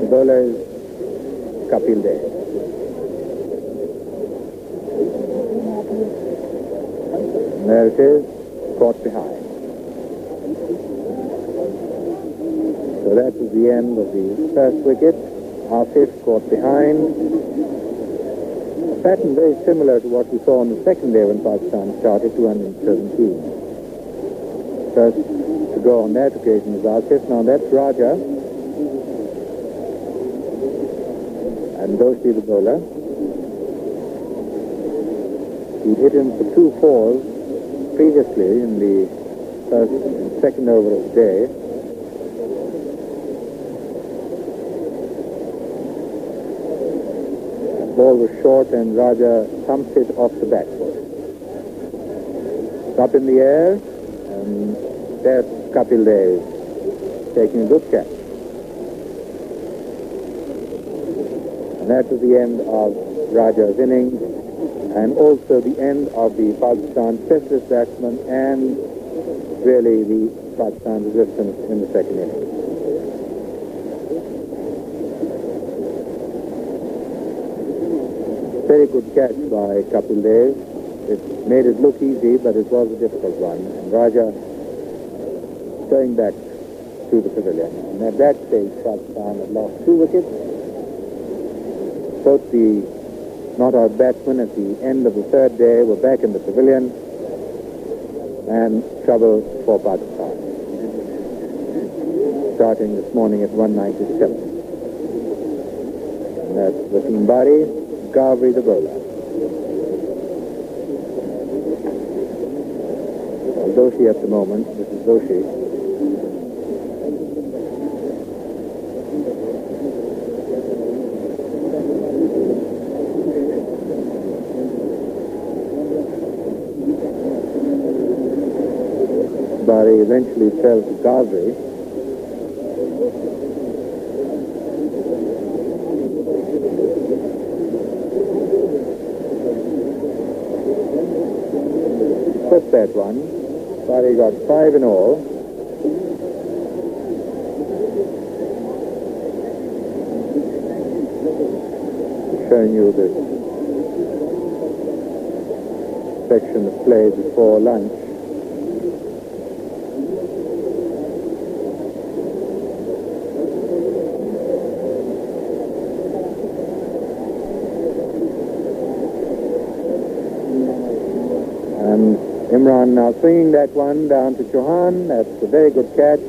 The bowler is Kapil Dev. There it is, caught behind. So that was the end of the first wicket. Asif caught behind. A pattern very similar to what we saw on the second day when Pakistan started, 217. First to go on that occasion is Asif. Now that's Raja. And Doshi the bowler. He hit him for 2 fours previously in the first and second over of the day. The ball was short and Raja thumped it off the back foot. Up in the air, and there's Kapil Dev taking a good catch. And that was the end of Raja's innings, and also the end of the Pakistan specialist batsman and really the Pakistan resistance in the second innings. Very good catch by Kapil Dev. It made it look easy, but it was a difficult one. And Raja going back to the pavilion. And at that stage, Pakistan had lost 2 wickets. Both the not-out batsmen at the end of the third day were back in the pavilion, and trouble for Pakistan. Starting this morning at 197. And that's Wasim Bari, Ghavri the bowler. Well, Doshi at the moment. This is Doshi. Bari eventually fell to Ghavri. Took that one. Bari got 5 in all. Showing you this section of play before lunch. Imran now swinging that one down to Chauhan. That's a very good catch.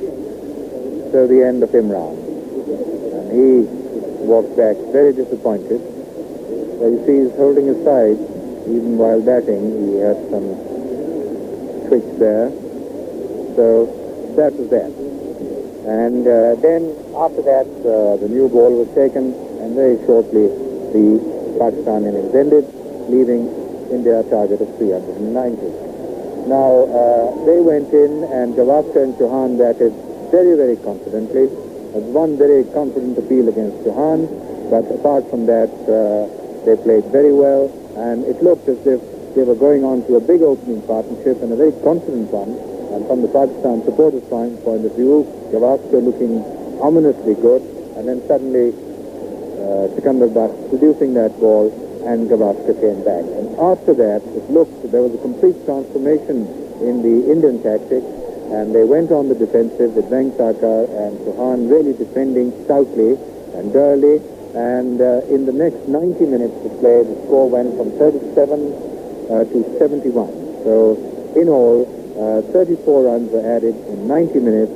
So the end of Imran. And he walked back very disappointed. Well, you see he's holding his side. Even while batting, he had some tricks there. So that was that. And then after that, the new ball was taken, and very shortly the Pakistan innings ended, leaving India a target of 390. Now, they went in, and Gavaskar and Chauhan batted very, very confidently. It was one very confident appeal against Chauhan, but apart from that, they played very well, and it looked as if they were going on to a big opening partnership, and a very confident one. And from the Pakistan supporters' point of view, Gavaskar looking ominously good, and then suddenly Sikandar Butt producing that ball, and Gavaskar came back. And after that, it looked there was a complete transformation in the Indian tactics, and they went on the defensive with Venkatrakar and Chauhan really defending stoutly and durly. And in the next 90 minutes of play, the score went from 37 to 71. So in all, 34 runs were added in 90 minutes.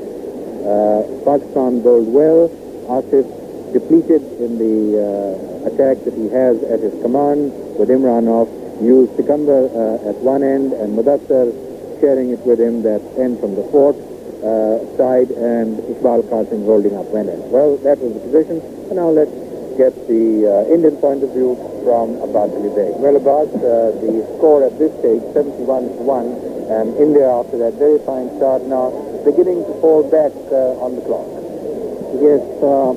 Pakistan bowled well. Asif depleted in the attack that he has at his command, with Imran off, used Sikandar at one end and Mudassar sharing it with him, that end from the fourth side, and Iqbal Qasim holding up one end. Well, that was the position. And now let's get the Indian point of view from Abbas Ali Beg. Well, Abbas, the score at this stage, 71-1, and India after that very fine start now beginning to fall back on the clock. Yes, sir,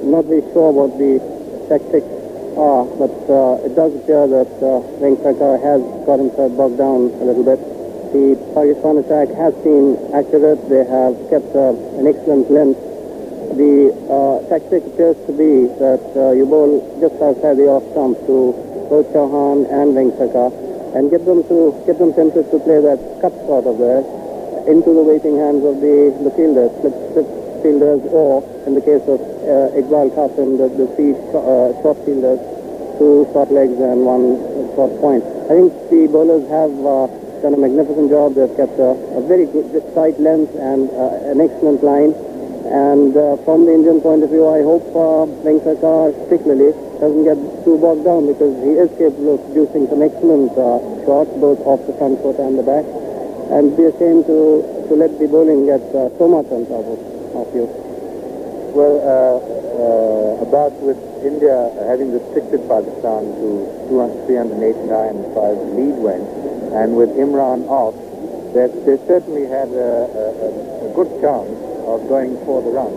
I'm not very sure what the tactics are, but it does appear that Venkatrakar has got himself bogged down a little bit. The Pakistan attack has been accurate. They have kept an excellent length The tactic appears to be that you bowl just outside the off stump to both Chauhan and Venkataka and get them tempted to play that cut sort of there into the waiting hands of the fielders, slip fielders, or in the case of Iqbal Qasim, the three short fielders, two short legs and one short point. I think the bowlers have done a magnificent job. They've kept a very good tight length and an excellent line. And from the Indian point of view, I hope Venkataka particularly doesn't get too bogged down, because he is capable of producing some excellent shots, both off the front foot and the back. And be ashamed to let the bowling get so much on top of you. Well, about with India having restricted Pakistan to 389 5 lead went, and with Imran off, that they certainly had a good chance of going for the run.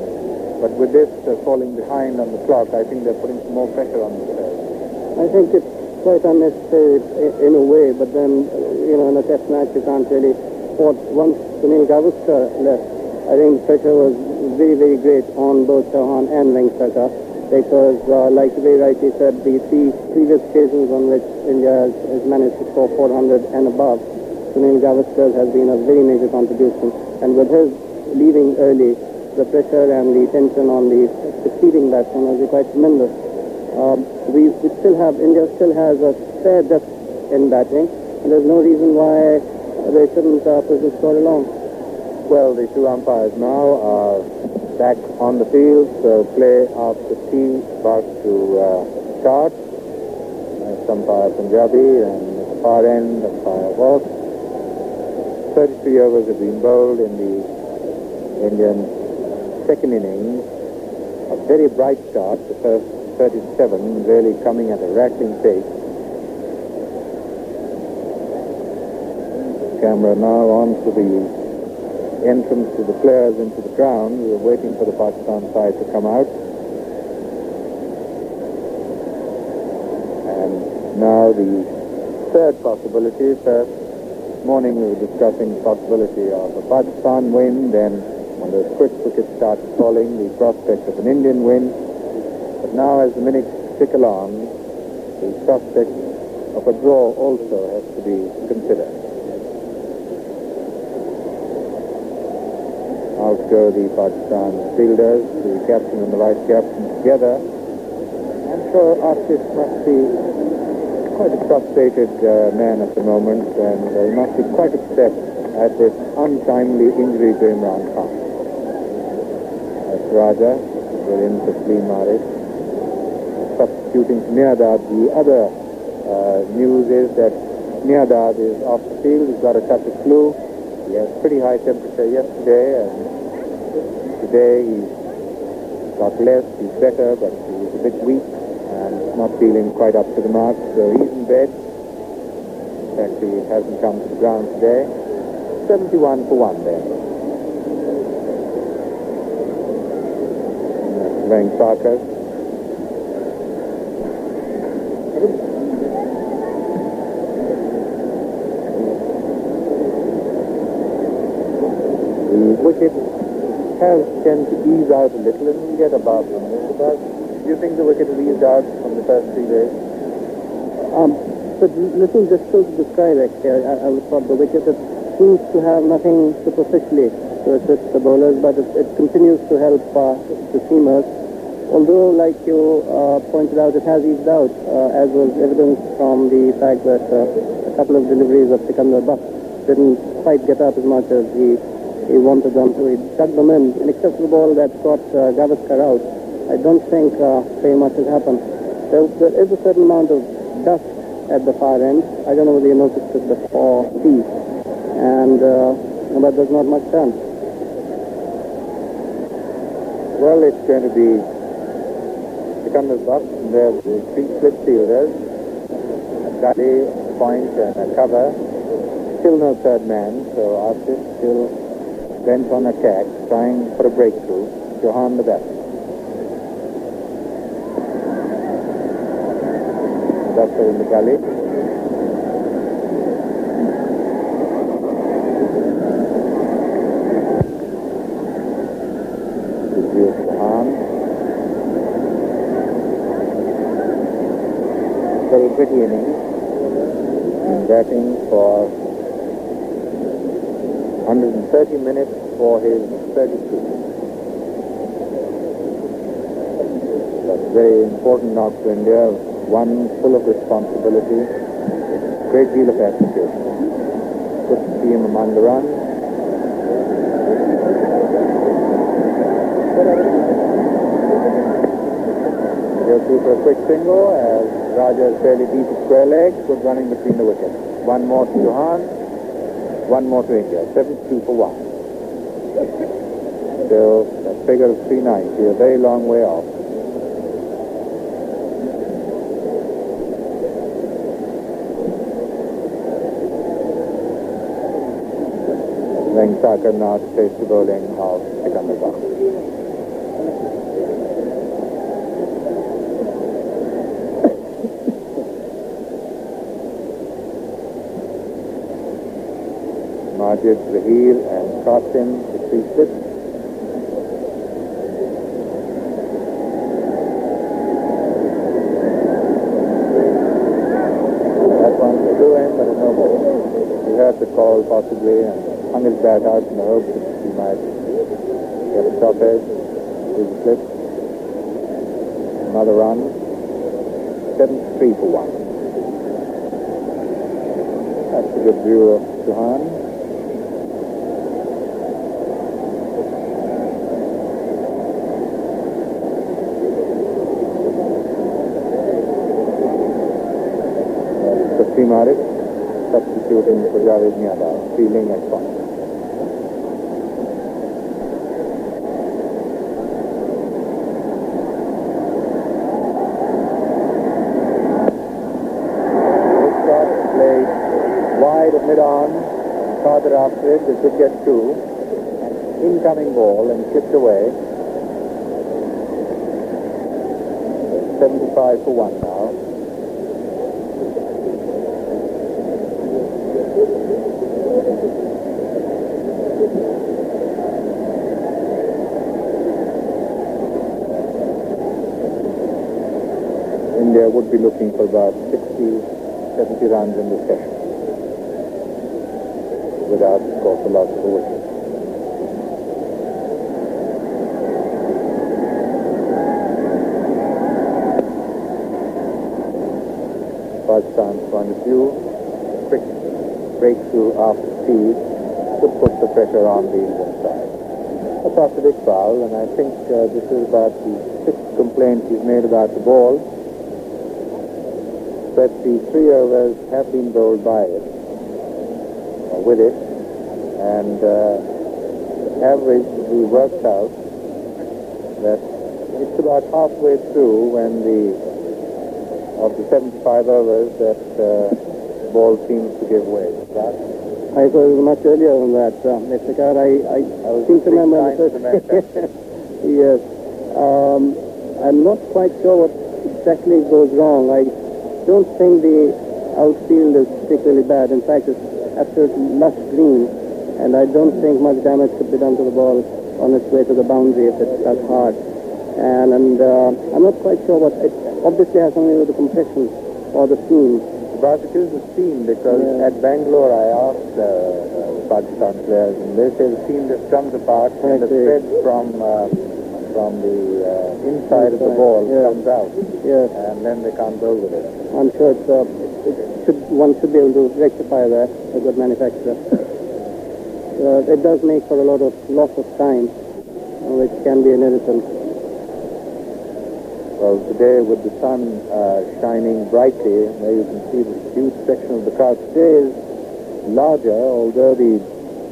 But with this falling behind on the clock, I think they're putting some more pressure on themselves. I think it's quite unnecessary in a way, but then, in a test match you can't really afford. Once Sunil Gavaskar left, I think pressure was very, very great on both Chauhan and Venkataka, because like very rightly said, the three previous occasions on which India has managed to score 400 and above, Sunil Gavaskar has been a very major contribution. And with his leaving early, the pressure and the tension on the succeeding batsmen was quite tremendous. India still has a fair depth in batting, and there's no reason why they shouldn't push the score along. Well, the two umpires now are back on the field, so play after tee about to start. Umpire Punjabi, and at the far end, umpire Walsh. 33 overs have been bowled in the Indian second innings. A very bright start, the first 37 really coming at a rattling pace. Camera now on to the entrance to the players into the ground. We are waiting for the Pakistan side to come out. And now the third possibility. First morning we were discussing the possibility of a Pakistan win, then when the quick wickets started falling, the prospect of an Indian win. But now as the minutes tick along, the prospect of a draw also has to be considered. Out go the Pakistan fielders, the captain and the vice captain together. I'm sure Asif must be quite a frustrated man at the moment, and he must be quite upset at this untimely injury to Imran Khan. As Raja, within Taslim Maris, substituting Niadad. The other news is that Niadad is off the field. He's got a touch of flu. He had pretty high temperature yesterday, and today he's got less. He's better, but he's a bit weak and not feeling quite up to the mark. So he's in bed. In fact, he hasn't come to the ground today. 71 for 1 then. Playing Sarkar. The wicket has tended to ease out a little, and we get about them. Do you think the wicket has eased out from the first 3 days? But little difficult to describe actually. I would thought the wicket seems to have nothing superficially to assist the bowlers, but it continues to help the seamers. Although, like you pointed out, it has eased out, as was evidenced from the fact that a couple of deliveries of Sikandar Butt didn't quite get up as much as he wanted them to. He dug them in, and except for the ball that got Gavaskar out, I don't think very much has happened. There is a certain amount of dust at the far end. I don't know whether you noticed it before tea, and but there's not much done. Well, it's going to be Sikandar Butt, and there's the 3 split fielders, a Gadi, a point, and a cover. Still no third man, so Asif still bent on attack, trying for a breakthrough. Chauhan the batsman. Doctor in the gully. The introduce Chauhan. Very pretty inning. Batting for 130 minutes for his 32. That's a very important knock to India, one full of responsibility, great deal of appreciation. Good to see him among the runs. He'll see for a quick single as Raja is fairly deep at square leg. Good running between the wickets. One more to Chauhan, one more to India. 72 for 1. Still a figure of 390, a very long way off. Venkateswar now to face the bowling of Sikandar Khan. Majid, Zahir and Qasim, the 3 slips. That one's a 2-in, but a no ball. He heard the call possibly and hung his bat out in the hope that he might get a top edge with the slip. Another run. 73 for 1. That's a good view of Chauhan. Marik substituting for Javed Miada, fielding at point. This shot played wide of mid-on, farther after it, they should get 2. An incoming ball and chipped away. 75 for 1 now. India would be looking for about 60, 70 runs in this session without, of course, a loss of a wicket. Pakistan's point of view, quick breakthrough after speed could put the pressure on the Indian side. That's after Iqbal, and I think this is about the 6th complaint he's made about the ball. But the 3 overs have been bowled by it, with it, and average we worked out that it's about halfway through when of the 75 overs that ball seems to give way. That? I thought it was much earlier than that, Mr. Carr. I seem to remember the first. Yes. I'm not quite sure what exactly goes wrong. I don't think the outfield is particularly bad. In fact, it's absolutely lush green, and I don't think much damage could be done to the ball on its way to the boundary if it's that hard. And I'm not quite sure what it obviously has something to do with the compression or the seam. But it is the seam, because at Bangalore I asked Pakistan players, and they say the seam just comes apart and the thread from the inside of the ball comes out. Yes. And then they can't bowl with it. I'm sure one should be able to rectify that, a good manufacturer. It does make for a lot of loss of time, which can be an irritant. Well, today with the sun shining brightly, there you can see this huge section of the crowd. Today is larger, although the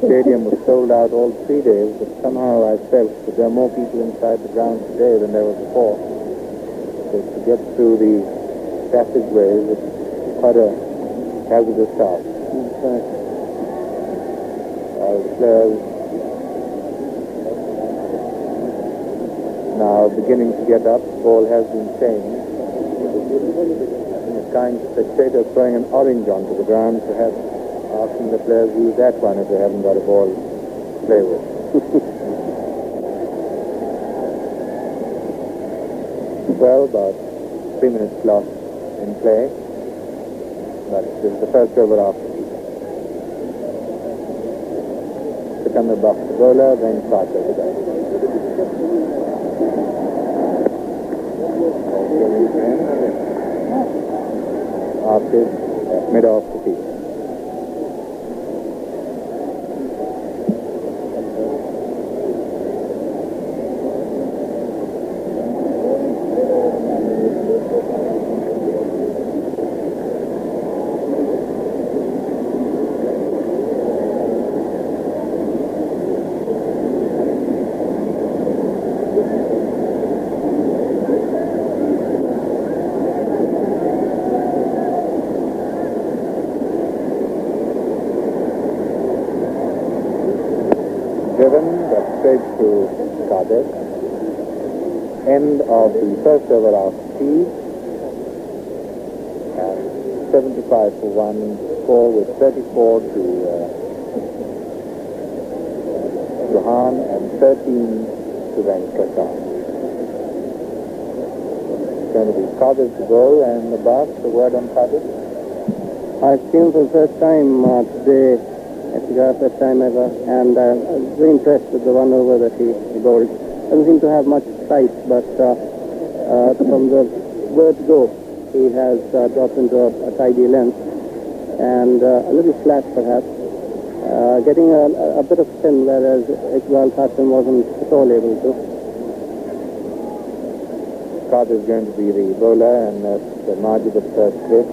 stadium was sold out all 3 days, but somehow I felt that there are more people inside the ground today than there were before. So to get through the passageways, it's quite a hazardous task. The players now beginning to get up. The ball has been changed. A kind spectator throwing an orange onto the ground, perhaps asking the players to use that one if they haven't got a ball to play with. Well, about 3 minutes lost in play. But this is the first over off. Sikandar Buff the bowler, then Carter the batter. After mid off the field. Driven, but straight to Cardiff. End of the first over of speed. And 75 for 1 score with 34 to Chauhan and 13 to Venkateswaran. It's going to be Cardiff to bowl, and the boss, the word on Cardiff. I've seen for the first time today, first time ever, and I was very impressed with the one over that he bowled. Doesn't seem to have much sight, but from the word go, he has dropped into a tidy length, and a little flat perhaps, getting a bit of spin, whereas Iqbal Qasim wasn't at all able to. Cardiff is going to be the bowler, and the Majid of first slip.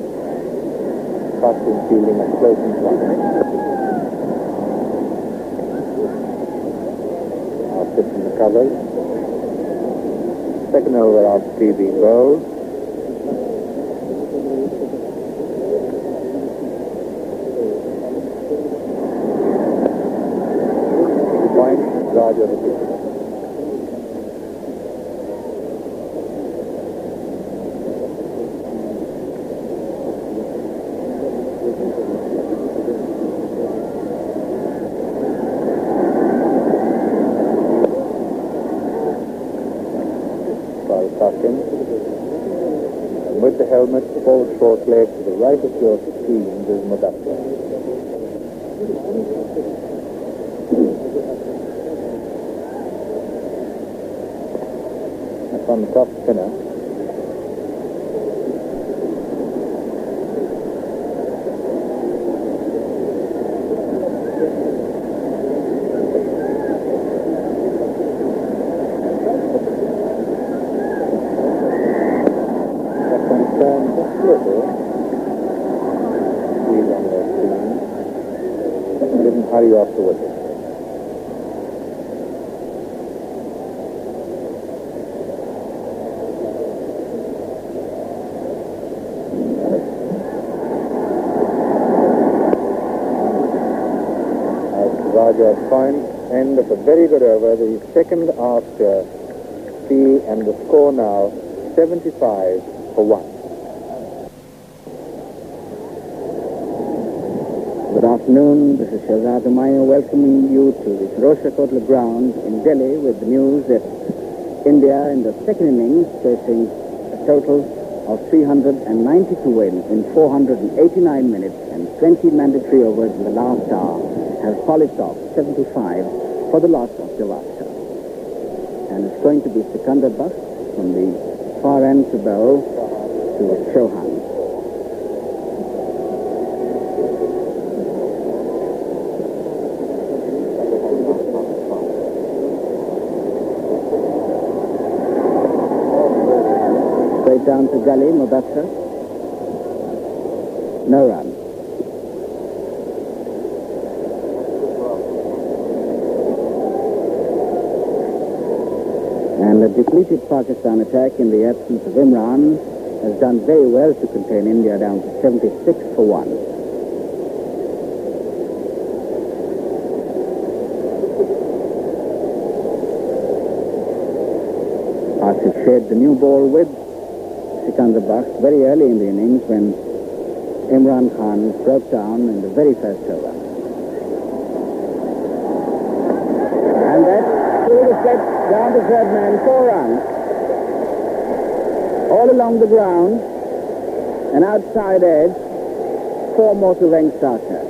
Qasim fielding a close and one. In the covers. Second over of PB bowled. Point, Raja the pitch. And with the helmet, forward short leg to the right of your screen is Mudassir. That's on the top spinner. Hurry off the wicket. Raja's point, end of a very good over, the second after C, and the score now 75 for 1. Good afternoon, this is Shahzad Humayun welcoming you to the Firozshah Kotla ground in Delhi with the news that India in the second innings, facing a total of 392 wins in 489 minutes and 20 mandatory overs in the last hour, has polished off 75 for the loss of Gavaskar. And it's going to be Sikandar Buff from the far end to bowl to Chauhan. Down to gully, Mudassir. No run. And the depleted Pakistan attack in the absence of Imran has done very well to contain India down to 76 for 1. Asif shared the new ball with Sikandar Buff very early in the innings when Imran Khan broke down in the very first over. And that's through the set down to third man, 4 runs. All along the ground, an outside edge, 4 more to Vengsaka.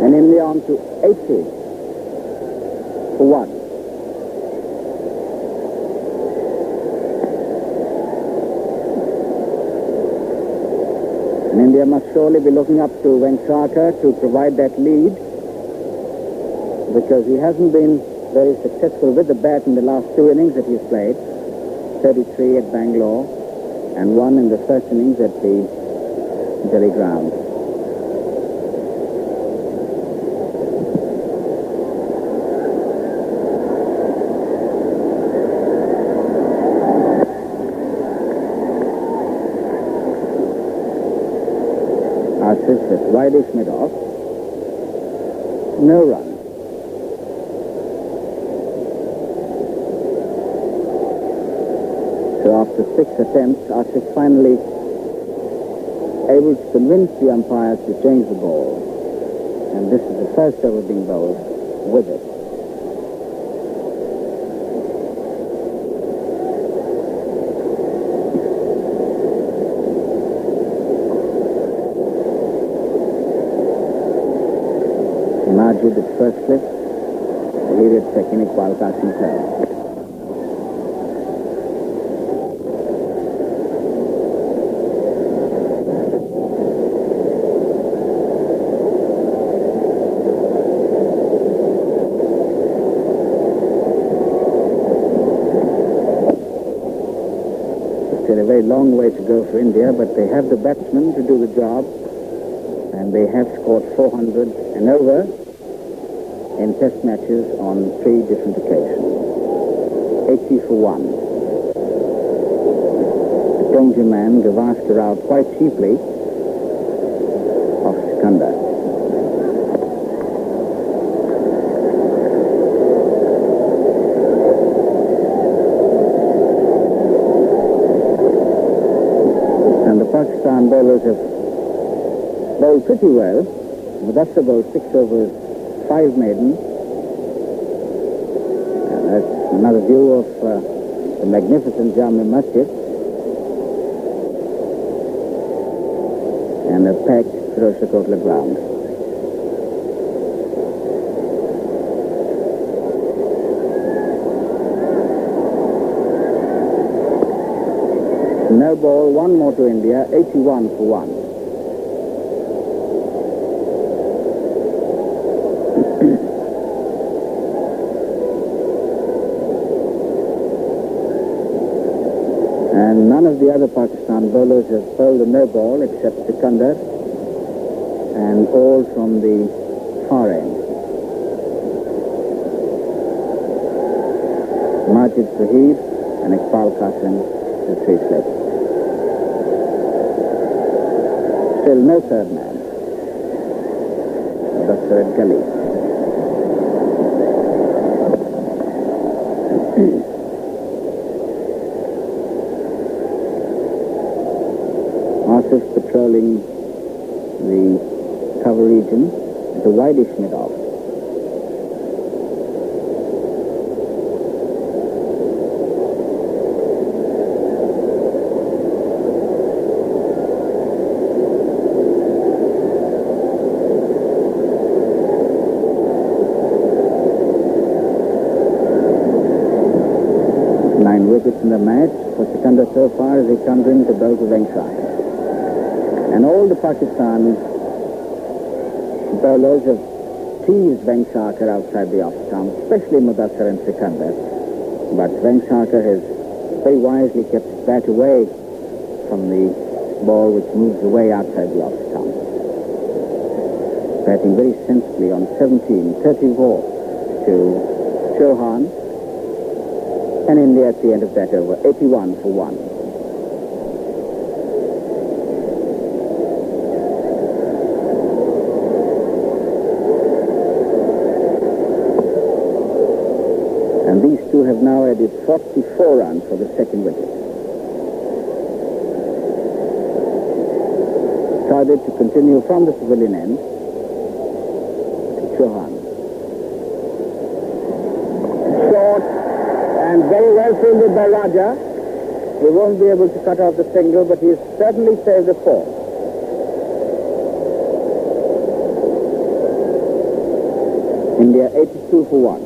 And India on to 80 for 1. And India must surely be looking up to Vengsaka to provide that lead, because he hasn't been very successful with the bat in the last 2 innings that he's played. 33 at Bangalore and 1 in the first innings at the Delhi ground. Asif at wideish mid-off. No run. So after 6 attempts, Asif finally able to convince the umpires to change the ball. And this is the first over being bowled with it. Majid at first slip, Lahiri at second, Iqbal Qasim third. Still a very long way to go for India, but they have the batsmen to do the job, and they have scored 400 and over in test matches on 3 different occasions. 80 for 1. The danger man, Gavaskar, out quite cheaply off Sikandar. And the Pakistan bowlers have bowled pretty well. Mudassar bowled 6 overs, 5 maiden. And that's another view of the magnificent Jami Masjid. And a packed Firoz Shah Kotla ground. No ball, 1 more to India, 81 for 1. And none of the other Pakistan bowlers have bowled a no ball except Sikandar, and all from the far end. Majid Sahib and Iqbal Qasim to 3 slips. Still no third man. Dr. Gully. Asif patrolling the cover region at the wideish mid-off. Nine wickets in the match for Sikandar so far as he comes in to bowl to Vengsaka. And all the Pakistan bowlers have teased Vengsaka outside the off stump, especially Mudassar and Sikandar. But Vengsaka has very wisely kept his bat away from the ball which moves away outside the off stump. Batting very sensibly on 17, 34 to Chauhan. And India at the end of that over, 81 for 1. And these two have now added 44 runs for the second wicket. Started to continue from the pavilion end to Chauhan. Short and fielded by Raja. He won't be able to cut off the single, but he's certainly saved the four. India 82 for 1.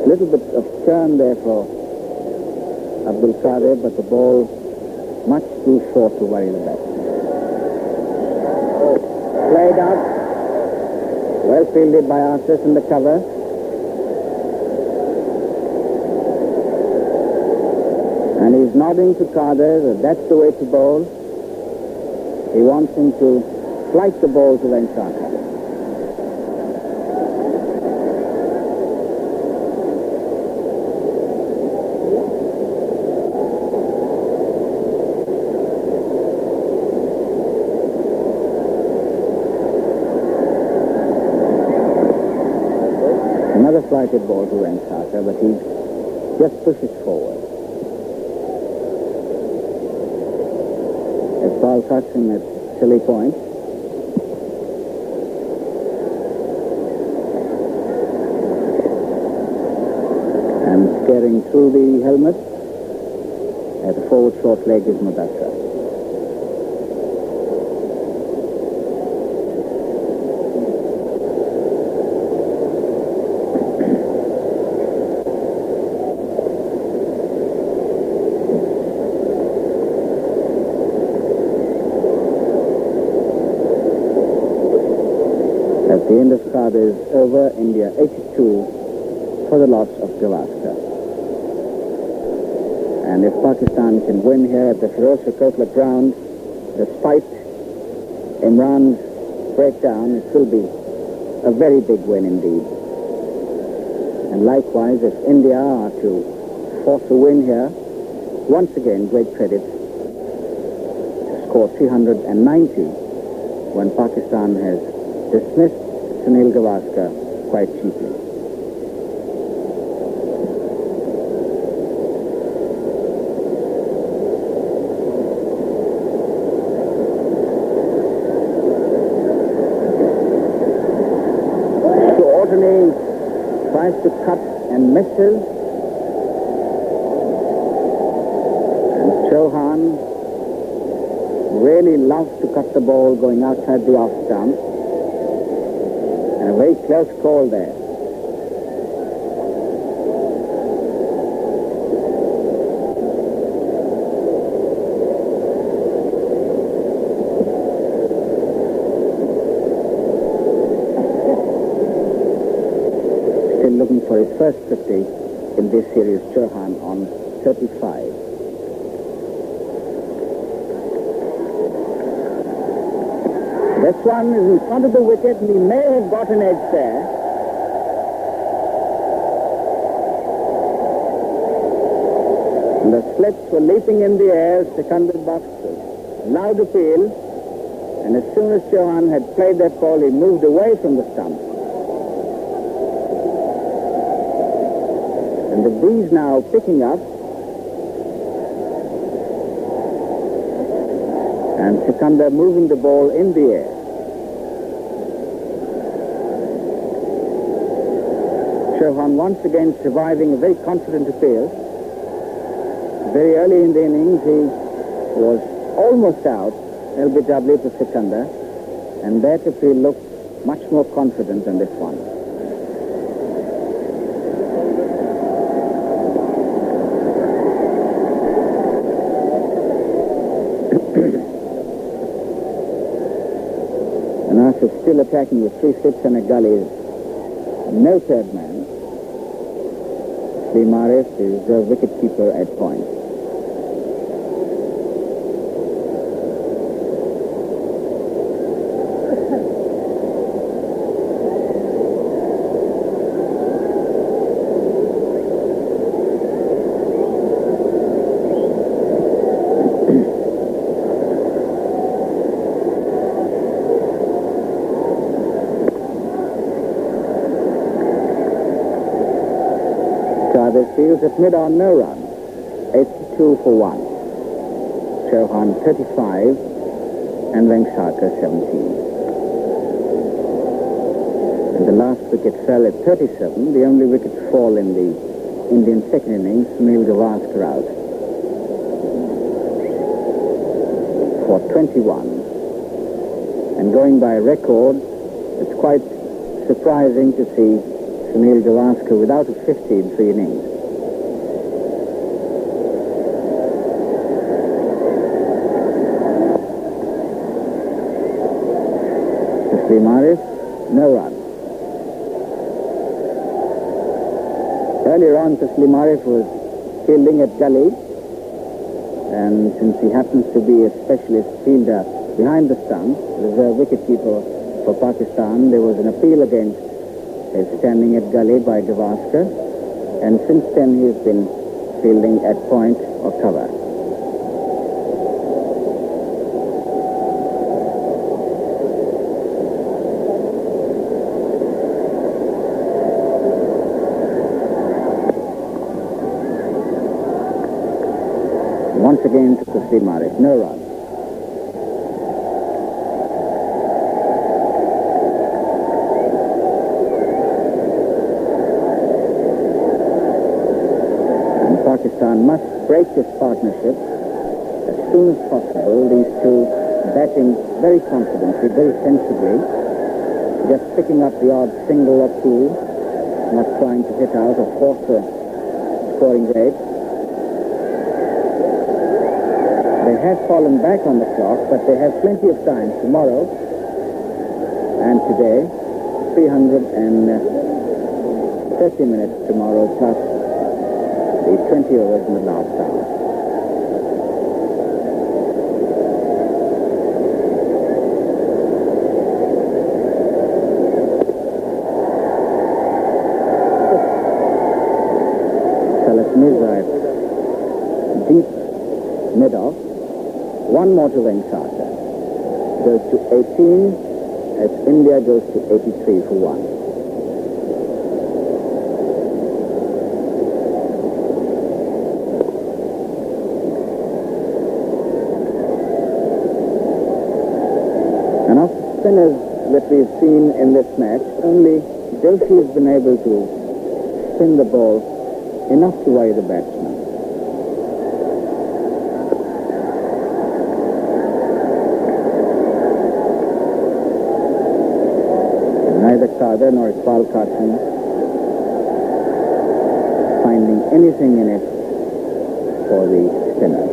Little bit of turn there for Abdul Qadir, but the ball much too short to worry the batsman. Played out. Well fielded by Arthurs in the cover. And he's nodding to Qadir that that's the way to bowl. He wants him to flight the ball to Venkata. Another flighted ball to Venkata, but he just pushes forward. As ball cuts him at silly point. And staring through the helmet at the forward short leg is Mudassar. At the end of Qadir's over, India 82 for the loss of Gavaskar. And if Pakistan can win here at the Firoz Kotla ground, despite Imran's breakdown, it will be a very big win indeed. And likewise, if India are to force a win here, once again, great credit to score 390 when Pakistan has dismissed Sunil Gavaskar quite cheaply. So Ortony tries to cut and misses. And Chauhan really loves to cut the ball going outside the off stump. And a very close call there. Still looking for his first 50 in this series, Chauhan on 35. This one is in front of the wicket, and he may have got an edge there. And the slips were leaping in the air, seconded boxes. Loud appeal, and as soon as Chauhan had played that ball, he moved away from the stump. And the breeze now picking up. And Sikandar moving the ball in the air. Chauhan once again surviving a very confident appeal. Very early in the innings, he was almost out, LBW to Sikandar, and that appeal looked much more confident than this one. And after still attacking with 3 6 and a gully, no third man. Slim Arif is the wicket-keeper at point. Qadir fields at mid-on, no runs. 82 for 1. Chauhan 35 and Venkata 17. And the last wicket fell at 37, the only wicket fall in the Indian second innings. Sunil Gavaskar out for 21. And going by record, it's quite surprising to see Sunil Gavaskar without a 50 in 3 innings. Taslim Arif, no run. Earlier on, Taslim Arif was fielding at gully, and since he happens to be a specialist fielder behind the stump, reserve wicketkeeper for Pakistan, there was an appeal against his standing at gully by Gavaskar, and since then he has been fielding at point or cover. Once again to Taslim Arif, no run. Pakistan must break this partnership as soon as possible. These two batting very confidently, very sensibly, just picking up the odd single or two, not trying to hit out or force the scoring rate. They have fallen back on the clock, but they have plenty of time tomorrow and today. 330 minutes tomorrow plus the 20 overs in the last hour. Khalas Mirza deep mid-off. One more to Venkata. Goes to 18 as India goes to 83 for 1. Spinners that we've seen in this match, only Joshi has been able to spin the ball enough to worry the batsman. Neither Kader nor Iqbal Qasim finding anything in it for the spinners.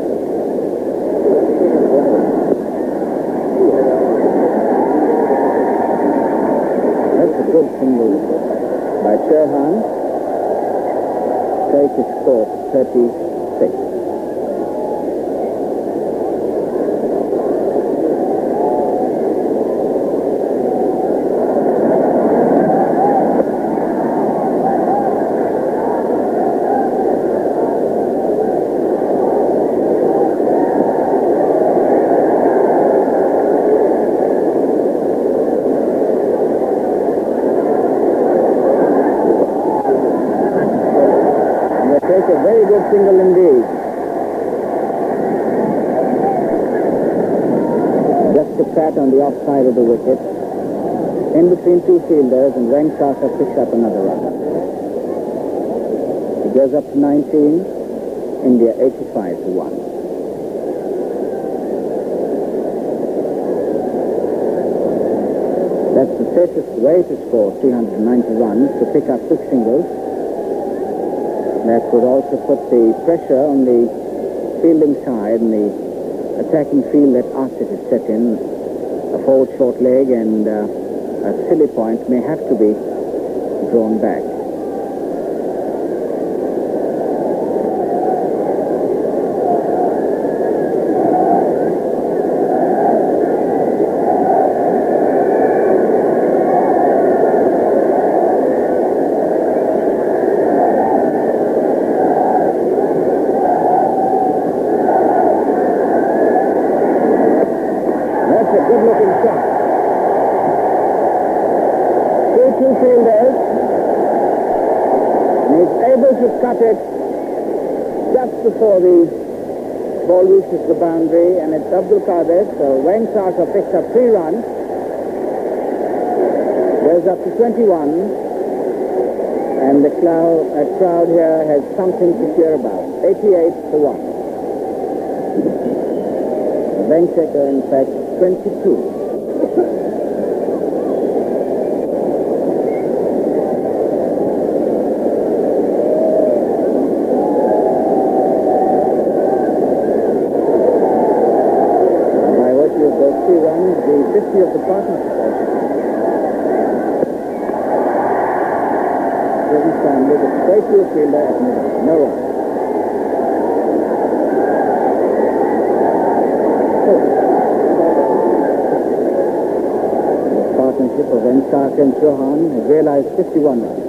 Good single by Chauhan. Take his score to 36. Single indeed. Just a pat on the offside of the wicket. In between two fielders, and Venkata picks up another run. He goes up to 19. India 85 for 1. That's the safest way to score 390 runs, to pick up 6 singles. That would also put the pressure on the fielding side and the attacking field that after it is set in. A forward short leg and a silly point may have to be drawn back. Cut it just before the ball reaches the boundary, and it's Abdul Qadir. So Venkata picks up 3 runs. There's goes up to 21, and the crowd here has something to cheer about. 88-1. Venksecker, in fact, 22. The 50 of the partnership also. Present time with a straight to a fielder at middle. No run. The partnership of Venksecker and Chauhan has realized 51 runs.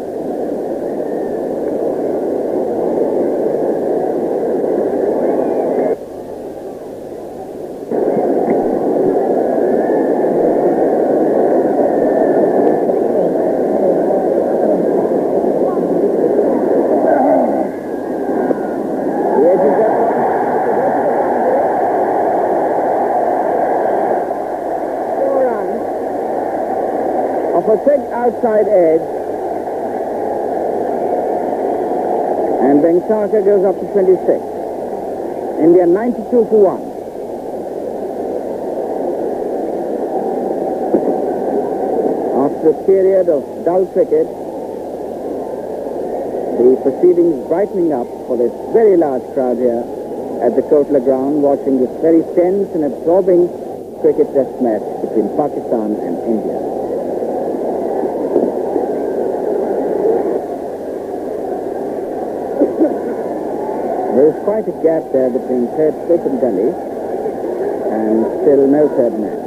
A quick outside edge, and Venksecker goes up to 26. India 92-1. After a period of dull cricket, the proceedings brightening up for this very large crowd here at the Kotla ground, watching this very tense and absorbing cricket test match between Pakistan and India. There is quite a gap there between third slip and Delhi, and still no third man.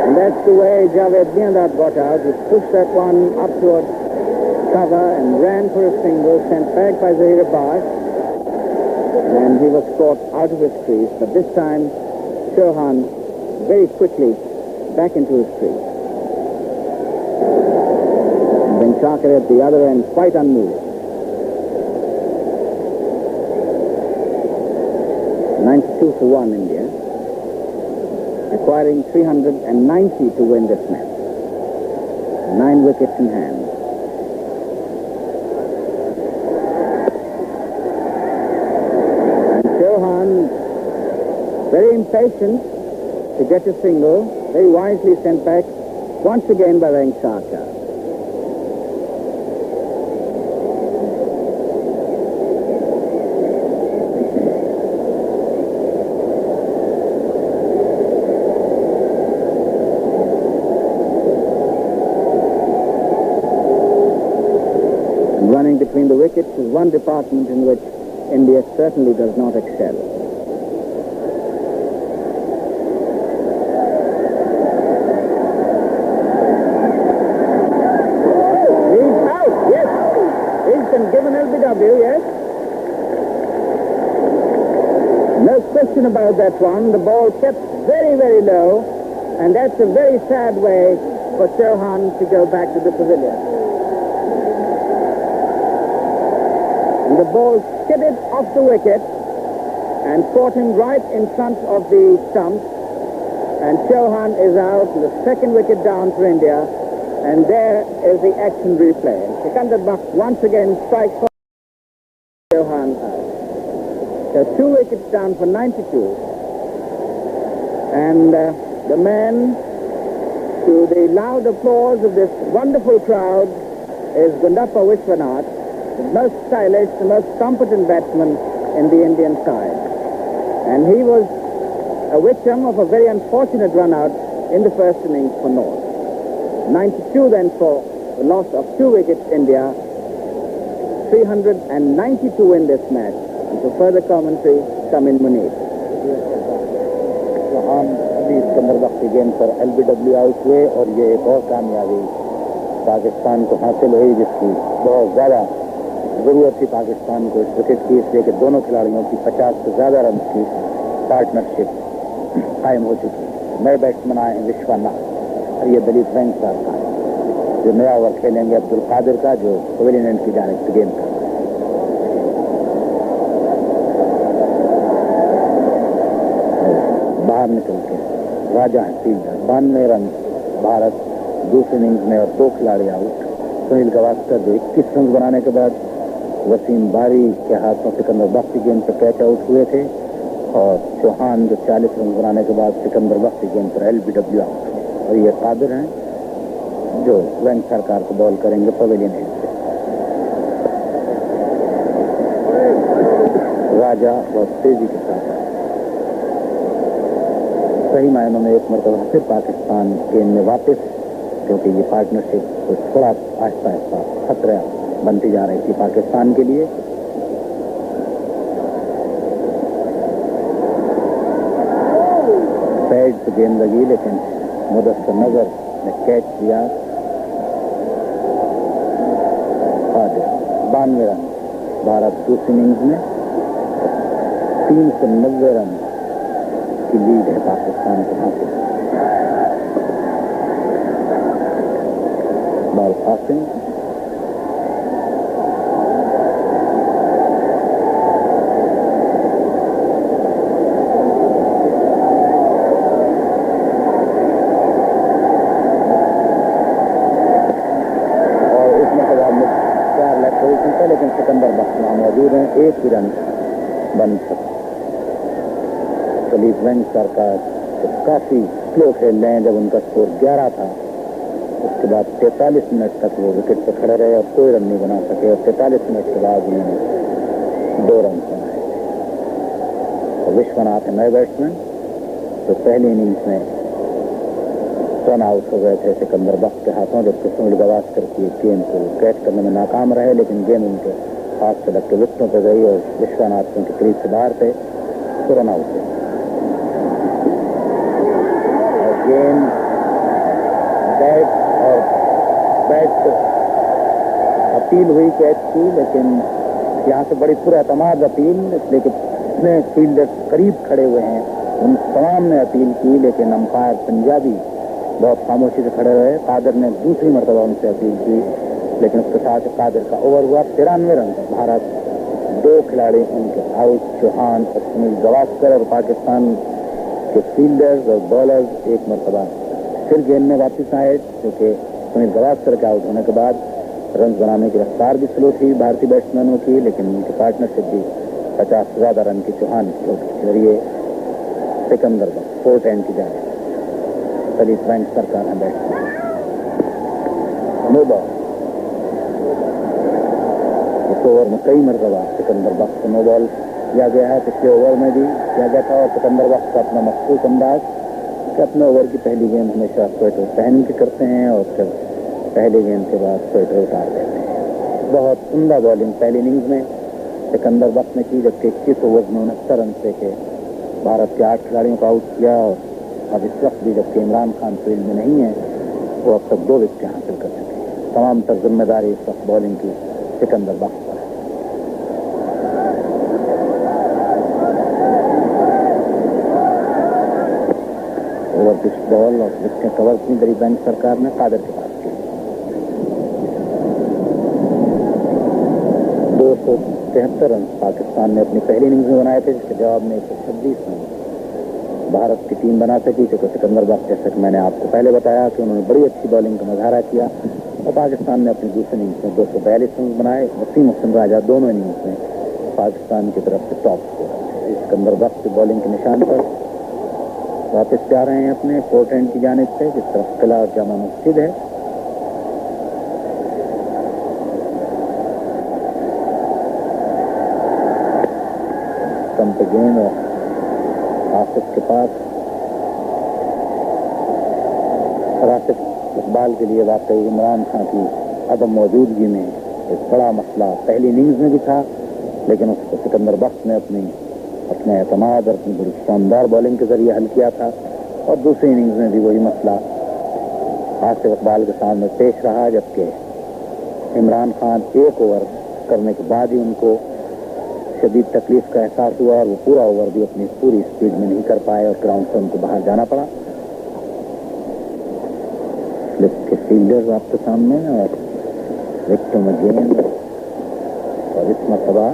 And that's the way Javed Miandad got out. He pushed that one up towards cover and ran for a single, sent back by Zahir Abbas, and he was caught out of his crease. But this time, Chauhan very quickly back into his crease. Venksecker at the other end, quite unmoved. 92-1 India, requiring 390 to win this match. 9 wickets in hand. And Chauhan, very impatient to get a single, very wisely sent back once again by Venksecker. Running between the wickets is one department in which India certainly does not excel. Yes. No question about that one. The ball kept very, very low, and that's a very sad way for Chauhan to go back to the pavilion. And the ball skidded off the wicket and caught him right in front of the stumps, and Chauhan is out, the second wicket down for India, and there is the action replay. And Sikandar Baksh once again strikes for Chauhan out. So 2 wickets down for 92. And the man, to the loud applause of this wonderful crowd, is Gundappa Vishwanath, the most stylish, the most competent batsman in the Indian side. And he was a victim of a very unfortunate run out in the first innings for North. 92 then for the loss of 2 wickets, India. 390 to win this match. And for further commentary, Samin Munir. अभी सिकंदर बख्श की गेंद पर LBW out हुए और ये एक और कामयाबी पाकिस्तान को हासिल हुई, जिसकी बहुत ज़्यादा ज़रूरत थी पाकिस्तान को इस विकेट की, इसलिए कि दोनों खिलाड़ियों की 50 से ज़्यादा रन की पार्टनरशिप कायम हो चुकी है। नए बैट्समैन आए हैं विश्वनाथ और ये दलीप वेंकसेकर का जो नया ओवर खेलेंगे अब्दुल कादिर का, जो पवेलियन एंड की जानिब से गेंद कर बाहर निकल के राजा हैं फील्डर। 92 रन भारत दूसरी इनिंग्स में और 2 खिलाड़ी आउट। सुनील गावस्कर जो 21 रन बनाने के बाद वसीम बारी के हाथों सिकंदर बख्श गेंद पर कैच आउट हुए थे, और चौहान जो 40 रन बनाने के बाद सिकंदर बख्श गेंद पर LBW आउट। और ये कादिर हैं जो वेंग सरकार को बॉल करेंगे पवेलियन हिल से। राजा बहुत तेजी के साथ सही मायनों में एक मरतबा फिर पाकिस्तान गेम में वापस, क्योंकि ये पार्टनरशिप तो थोड़ा आहिस्ता आहिस्ता खतरा बनती जा रही थी पाकिस्तान के लिए। पैड से गेंद लगी, लेकिन मुदस्सिर नजर ने कैच किया। 92 रन भारत दूसरी इनिंग्स में, 390 रन की लीड है पाकिस्तान के हासिल। बॉल पासिंग, और इसमें तो बाद में 4 लेग पोजीशन था, लेकिन सिकंदर बख्श वहां मौजूद हैं, 1 ही रन बन सकता। सलीम वेंग सरकार तो काफी स्लो खेल रहे हैं। जब उनका स्कोर 11 था, उसके बाद 43 मिनट तक वो विकेट पर खड़े रहे और कोई रन नहीं बना सके, और 43 मिनट के बाद उन्होंने 2 रन बनाए। और विश्वनाथ नए बैट्समैन तो पहली इनिंग्स में रन आउट हो गए थे सिकंदर बख्श के हाथों, जबकि सुनील गावस्कर की गेंद को कैच करने में नाकाम रहे, लेकिन गेंद उनके हाथ से लग के विकेटों पर गई और विश्वनाथ उनके क्रीज से बाहर थे तो रन आउट हुए। गेंद बैट अपील हुई कैच की, लेकिन यहाँ से बड़ी पुरअतमाद अपील, इसलिए कि जितने फील्डर करीब खड़े हुए हैं उन तमाम ने अपील की, लेकिन अंपायर पंजाबी बहुत खामोशी से खड़े रहे। कादिर ने दूसरी मरतबा उनसे अपील की, लेकिन उसके साथ कादिर का ओवर हुआ। 93 रन भारत, 2 खिलाड़ी उनके आउट, चौहान और सुनील गावस्कर, और पाकिस्तान के फील्डर्स और बॉलर्स एक मरतबा फिर गेंद में वापस आए, क्योंकि सुनील गावस्कर के आउट होने के बाद रन बनाने की रफ्तार भी स्लो थी भारतीय बैट्समैनों की, लेकिन उनकी पार्टनरशिप भी 50 से ज़्यादा रन की चौहान के जरिए सिकंदर बख्श 410 की जाए। सलीम वेंग सरकार है बैट्समैन। नो बॉल, इस ओवर में कई मरतबा सिकंदर बख्श को नो बॉल किया गया है, पिछले ओवर में भी किया गया था। और सिकंदर बख्श का अपना मखसूस अंदाज कि अपने ओवर की पहली गेंद हमेशा स्वेटर पहन के करते हैं और फिर पहली गेंद के बाद स्वेटर उतार देते हैं। बहुत उम्दा बॉलिंग पहली इनिंग्स में सिकंदर बख्श ने की, जबकि 21 ओवर में 69 रन से के भारत के 8 खिलाड़ियों को आउट किया। और अब इस वक्त भी जबकि इमरान खान फील्ड में नहीं है, वो अब तक 2 विकेट हासिल कर चुके हैं। तमाम तर जिम्मेदारी इस वक्त बॉलिंग की सिकंदर बख्श पर है। ओवर पिच बॉल और विकेट कवर की गरीब बैंक सरकार ने कादिर के पास की। 273 रन पाकिस्तान ने अपनी पहली इनिंग्स में बनाए थे, जिसके जवाब में 126 रन भारत की टीम बना सकी, क्योंकि सिकंदर बख्श, जैसे कि मैंने आपको पहले बताया कि उन्होंने बड़ी अच्छी बॉलिंग का मुजाहरा किया। और पाकिस्तान ने अपनी दूसरी इनिंग्स में 242 रन बनाए। वसीम हसन राजा दोनों इनिंग्स में पाकिस्तान की तरफ से टॉप स्कोर। सिकंदर बख्श की बॉलिंग के निशान पर वापस जा रहे हैं अपने कोर्ट एंड की जानिब से, जिस तरफ किला और जामा मस्जिद है। स्टंप गेंद और आसिफ के पास, आसिफ इकबाल के लिए वाकई इमरान खान की अदम मौजूदगी में एक बड़ा मसला पहली इनिंग्स में भी था, लेकिन उसको सिकंदर बख्श ने अपने एतमाद और अपनी बड़ी शानदार बॉलिंग के जरिए हल किया था। और दूसरी इनिंग्स में भी वही मसला आसिफ इकबाल के सामने पेश रहा, जबकि इमरान खान 1 ओवर करने के बाद ही उनको शदीद तकलीफ का एहसास हुआ और वो पूरा ओवर भी अपनी पूरी स्पीड में नहीं कर पाए और ग्राउंड से उनको बाहर जाना पड़ा। स्लिप के फील्डर्स आपके सामने और विकेटों में गेंद, और इस मरतबा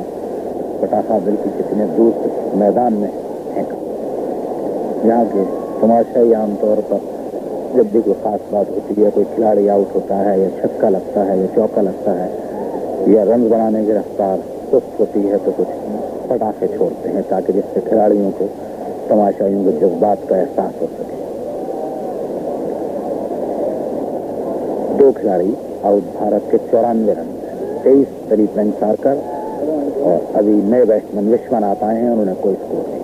पटाखा बिल्कुल कितने दूर मैदान में फेंका। यहाँ के तमाशाई आमतौर पर जब भी कोई खास बात होती है, कोई खिलाड़ी आउट होता है या छक्का लगता है या चौका लगता है या रन बनाने की रफ्तार सुस्त होती है, तो कुछ पटाखे छोड़ते हैं ताकि जिससे खिलाड़ियों को, तमाशाइयों को जज्बात का एहसास हो सके। 2 खिलाड़ी आउट भारत के 94 रन, 23 दलीप वेंगसरकर और अभी नए बैट्समैन विश्वनाथ आए हैं, उन्होंने कोई स्कोर नहीं।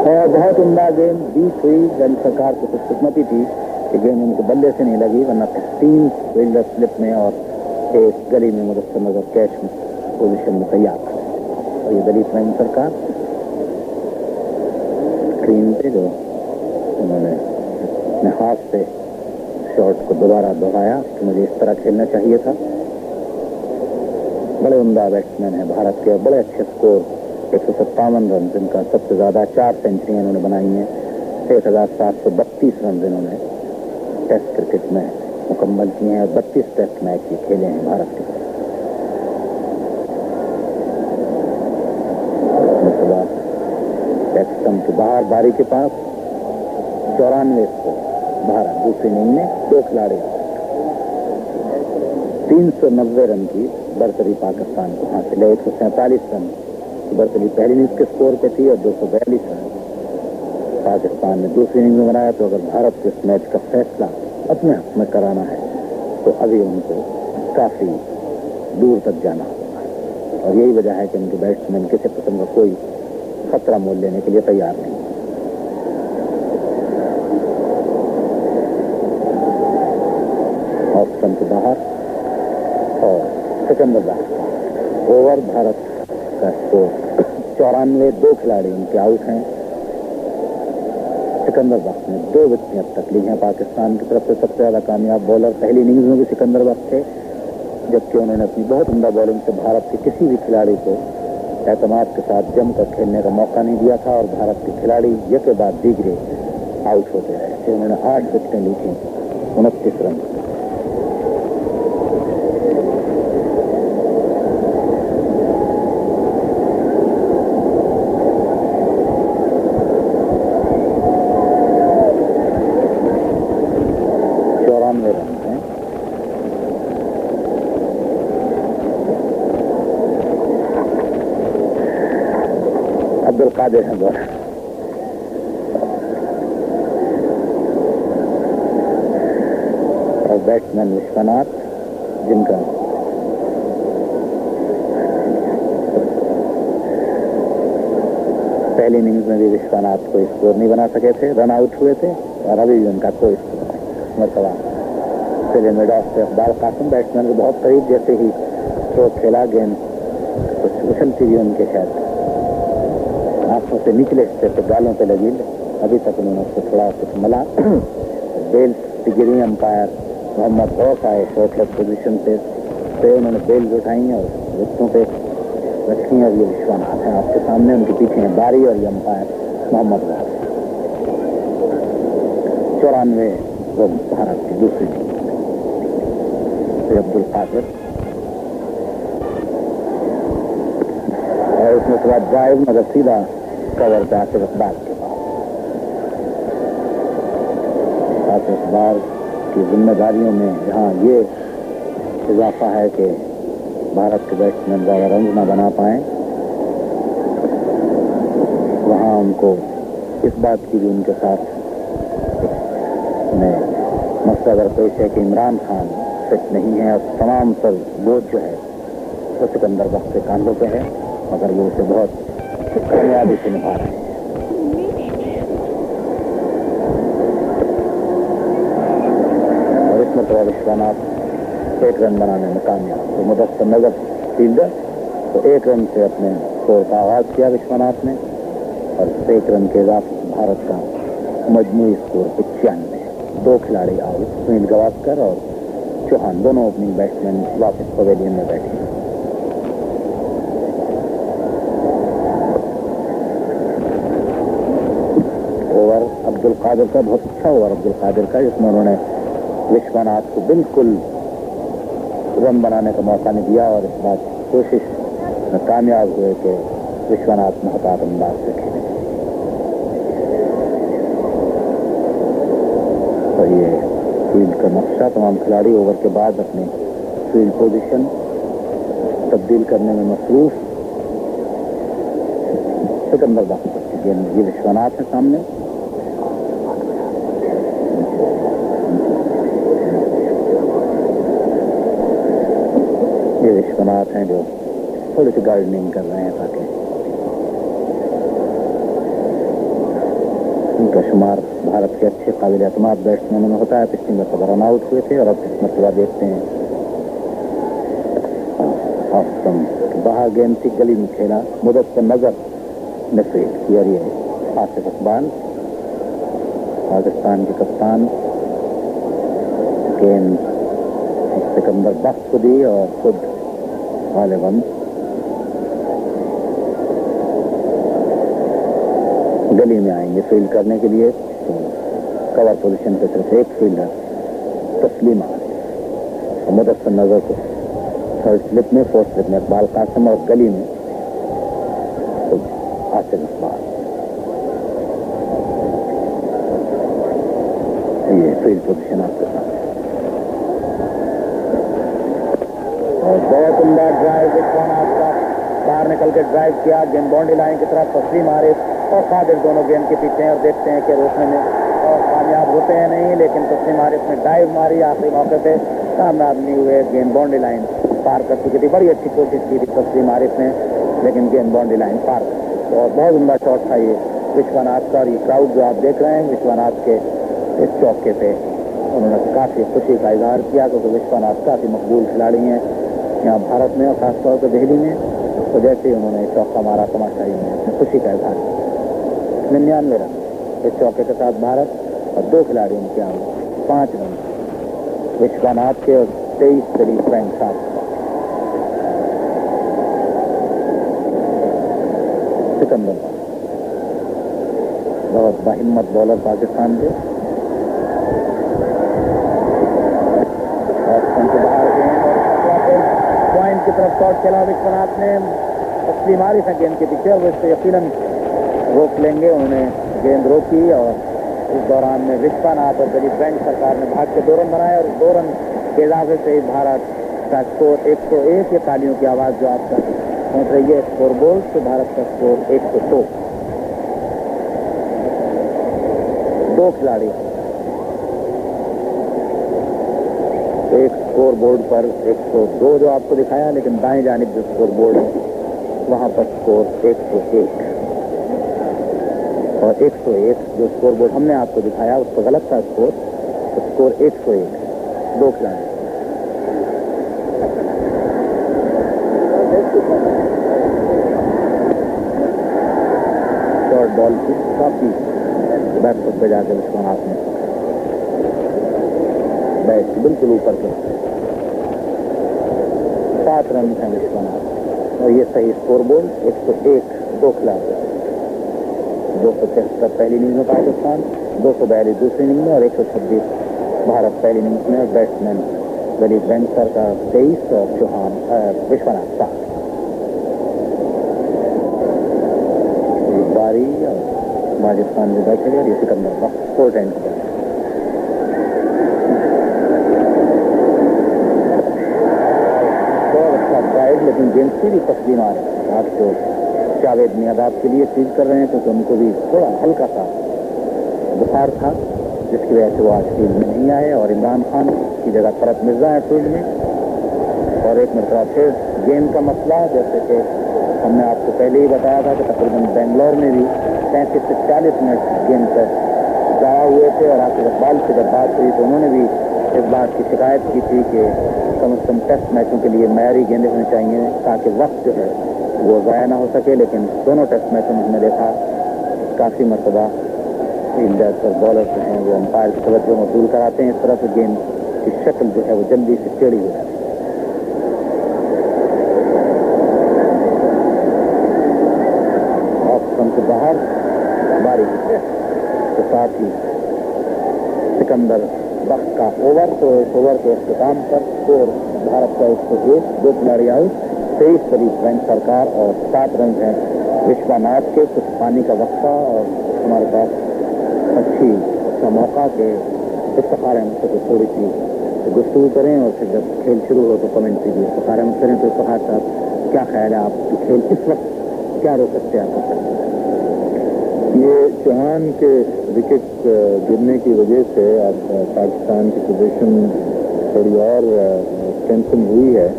और बहुत उम्दा गेंद बीच हुई, वेंगसरकर को खुशकिस्मती थी कि गेंद उनके बल्ले से नहीं लगी, वरना 3 फील्डर स्लिप में और एक गली में मुदस्सर नजर कैच पोजीशन में तैयार था। और ये दलीप वेंगसरकर स्क्रीन पे जो उन्होंने अपने हाथ से शॉट को दोबारा दोहराया कि मुझे इस तरह खेलना चाहिए था। बड़े उम्दा बैट्समैन हैं भारत के, बड़े अच्छे स्कोर, 157 रन, जिनका सबसे ज्यादा 4 सेंचुरियां इन्होंने बनाई हैं। 1732 रन इन्होंने टेस्ट क्रिकेट में मुकम्मल किए हैं। 32 टेस्ट मैच ये खेले हैं भारत के। स्टंप के बाहर बारी के पास 94 स्कोर भारत दूसरी इनिंग में। 2 खिलाड़ी 390 रन की बरतरी पाकिस्तान को हासिल है। 147 रन की बरतरी पहली इनिंग के स्कोर पे थी और 242 रन पाकिस्तान ने दूसरी इनिंग में बनाया। तो अगर भारत को इस मैच का फैसला अपने हक में कराना है तो अभी उनको काफी दूर तक जाना होगा, और यही वजह है कि उनके बैट्समैन किसी किस्म का कोई खतरा मोल लेने के लिए तैयार नहीं। ऑफ स्टंप के बाहर और सिकंदर बाहर। ओवर भारत का स्कोर 94, 2 खिलाड़ी उनके आउट हैं। सिकंदर बख्श ने 2 विकेटें अब तक ली हैं। पाकिस्तान की तरफ से सबसे ज्यादा कामयाब बॉलर पहली इनिंग्स में भी सिकंदर बख्श थे, जबकि उन्होंने अपनी बहुत उम्दा बॉलिंग से भारत के किसी भी खिलाड़ी को एतमाद के साथ जमकर खेलने का मौका नहीं दिया था, और भारत के खिलाड़ी ये के बाद दीगरे आउट होते रहे थे। उन्होंने 8 विकेटें ली थी, 29 रन। अब्दुल कादिर हैं बॉलर। और बैट्समैन विश्वनाथ, जिनका पहली इनिंग्स में भी विश्वनाथ कोई स्कोर नहीं बना सके थे, रन आउट हुए थे, और अभी भी उनका कोई स्कोर नहीं। मरतबा चले मिड ऑफ से अब्बाल कासिम बैट्समैन को बहुत करीब, जैसे ही थ्रो खेला गेंद कुछ उछलती हुई उनके शायद आंखों से निचले हिस्से पे गालों पे लगी, अभी तक उन्होंने उसको थोड़ा कुछ मला। बेल गिरी, अंपायर मोहम्मद गौस आए शॉर्टलेस पोजीशन पे, तो उन्होंने बेल्स उठाई और विकेटों पे रखी, और ये विश्वनाथ है आपके सामने, उनके पीछे हैं बारी और ये अंपायर मोहम्मद गौस। 94 रन भारत की दूसरी टीम। अब्दुल कादिर और उसमें थोड़ा ड्राइव मगर सीधा कवर पे आसिफ इकबाल के पास। आसिफ इकबाल की जिम्मेदारियों में यहाँ ये इजाफा है कि भारत के बैट्समैन ज़्यादा रन न बना पाए, वहाँ उनको इस बात की भी उनके साथ में मसला दरपेश है कि इमरान खान फिट नहीं है, और तमाम सर बोझ जो है वो सिकंदर बख्श के कांधों पे है, मगर वो उसे बहुत कामयाबी से निभा रहे हैं। और इसमें तो विश्वनाथ 1 रन बनाने में कामयाब, तो मुदस्सर नजर फील्डर, तो 1 रन से अपने स्कोर का आगाज किया विश्वनाथ ने, और 1 रन के इजाफे भारत का मजमूई स्कोर 95। 2 खिलाड़ी आउट, सुनील गावस्कर और चौहान, दोनों ओपनिंग बैट्समैन वापस पवेलियन में बैठे। ओवर अब्दुल कादिर का, बहुत अच्छा ओवर अब्दुल कादिर का, जिसमें उन्होंने विश्वनाथ को बिल्कुल रन बनाने का मौका नहीं दिया, और इस बात कोशिश کامیاب ہوئے کہ وشوناتھ محتاط انداز سے کھیلے. اور یہ فیلڈ کا نقشہ تمام کھلاڑی اوور کے بعد اپنی فیلڈ پوزیشن تبدیل کرنے میں مصروف. سکندر بخش کی گیند, یہ وشوناتھ ہے سامنے. یہ وشوناتھ ہیں جو تھوڑی سی گارڈننگ کر رہے ہیں تاکہ ان کا شمار بھارت کے اچھے قابل اعتماد بیٹسمینوں میں ہوتا ہے. پچھلی مرتبہ رن آؤٹ ہوئے تھے اور اب اس مرتبہ دیکھتے ہیں باہر گیند تھی, گلی میں کھیلا, مدت پر نظر نے فیلڈ کی. اور یہ آصف اقبال پاکستان کے کپتان گیند سکندر بخش کو دی اور خود غالباً گلی میں آئیں گے فیلڈ کرنے کے لیے. تو کور پوزیشن پہ صرف ایک فیلڈر تسلیم آ رہے ہیں. مدت پر نظر کو تھرڈ سلپ میں, فورتھ سلپ میں اقبال قاسم اور گلی میں خود آصف اقبال. یہ فیلڈ پوزیشن آپ کے ساتھ اور بہت عمدہ ڈرائیو وشوناتھ کا باہر نکل کے ڈرائیو کیا. گیند باؤنڈری لائن کی طرف تسلیم عارف اور قادر دونوں گیند کے پیچھے ہیں اور دیکھتے ہیں کہ روکنے میں اور کامیاب ہوتے ہیں نہیں, لیکن تسلیم عارف نے ڈرائیو ماری آخری موقع پہ, کامیاب نہیں ہوئے. گیند باؤنڈری لائن پار کر چکی تھی. بڑی اچھی کوشش کی تھی تسلیم عارف نے, لیکن گیند باؤنڈری لائن پار کر. اور بہت عمدہ شاٹ تھا یہ وشوناتھ کا. اور یہ کراؤڈ جو آپ دیکھ رہے ہیں وشوناتھ کے اس چوکے پہ انہوں نے کافی خوشی کا اظہار کیا, کیونکہ وشوناتھ کافی مقبول کھلاڑی ہیں یہاں بھارت میں اور خاص طور پر دہلی میں. تو جیسے ہی انہوں نے چوکا مارا تماشائی میں اپنی خوشی کا اظہار کیا. 99 رن اس چوکے کے ساتھ بھارت اور 2 کھلاڑی ان کے آؤٹ. 5 رن وشوناتھ کے اور 23 قریب فرینک صاحب. سکندر بہت باہمت بالر پاکستان کے باہر گئے پوائنٹ کی طرف شاٹ کھیلا وشوناتھ نے. تسلیم عارف ہے گیند کے پیچھے اور وہ اس سے یقیناً روک لیں گے. انہوں نے گیند روکی اور اس دوران میں وشوناتھ اور دلیپ بینک سرکار نے بھاگ کے 2 رن بنائے اور 2 رن کے اضافے سے بھارت کا اسکور 101. یہ تالیوں کی آواز جو آپ کا پہنچ رہی ہے اسکور بورڈ سے, بھارت کا اسکور 102. 2 کھلاڑی ایک اسکور بورڈ پر 102 جو آپ کو دکھایا, لیکن دائیں جانب جو اسکور بورڈ ہے وہاں پر اسکور 101 اور 101 جو اسکور بورڈ ہم نے آپ کو دکھایا اس پر غلط تھا اسکور 101. 2 کھلاڑی شارٹ بال کی کافی بیک فٹ پہ جا کے وشوناتھ نے بیٹ بالکل اوپر کے 7 رن ہیں وشوناتھ. اور یہ صحیح اسکور بورڈ 101. 2 کھلاڑی 273 پہلی اننگ میں پاکستان, 242 دوسری اننگ میں اور 126 بھارت پہلی اننگ میں. بیٹسمین دلیپ بینسر کا 23 اور چوہان وشوناتھ 7. باری اور راجستھان میں بیٹھے گئے. یہ سکندر بخش 4 10 کی لیکن گیند سیدھی تسلیم آ رہی ہے. آپ جو جاوید میاداب کے لیے چیز کر رہے ہیں کیونکہ ان کو بھی تھوڑا ہلکا سا بخار تھا جس کی وجہ سے وہ آج فیلڈ میں نہیں آئے, اور عمران خان کی جگہ طرف مرزا ہے فیلڈ میں. اور ایک مرتبہ پھر گیند کا مسئلہ, جیسے کہ ہم نے آپ کو پہلے ہی بتایا تھا کہ تقریباً بنگلور میں بھی 35 سے 40 منٹ گیند پر ضائع ہوئے تھے. اور آصف اقبال سے جب بات ہوئی تو انہوں نے بھی اس بات کی شکایت کی تھی کہ کم از کم ٹیسٹ میچوں کے لیے معیاری گیندیں ہونی چاہیے تاکہ وقت جو ہے وہ ضائع نہ ہو سکے. لیکن دونوں ٹیسٹ میچوں میں ہم نے دیکھا کافی مرتبہ فیلڈرز اور بالرز جو ہیں وہ امپائر کی توجہ مبذول کراتے ہیں. اس طرح سے گیند کی شکل جو ہے وہ جلدی سے ٹیڑھی ہو جاتی ہے. آپشن کے باہر باری کے ساتھ ہی سکندر بخش کا اوور. تو اس اوور کے اختتام پر اسکور بھارت کا 101. 2 کھلاڑی آؤٹ. 23 करीब वैंक सरकार और 7 रन हैं विश्वनाथ के। कुछ पानी का वक्फा और हमारे पास अच्छी अच्छा मौका के इफ्तार अहमद से कुछ थोड़ी सी गुफ्तगू करें और फिर जब खेल शुरू हो तो कमेंट्री भी इफ्तार अहमद करें। तो इफ्तार साहब, क्या ख्याल है आप खेल इस वक्त क्या रोक सकते हैं आप? ये चौहान के विकेट गिरने की वजह से अब पाकिस्तान की पोजीशन थोड़ी और स्ट्रेंथन हुई है,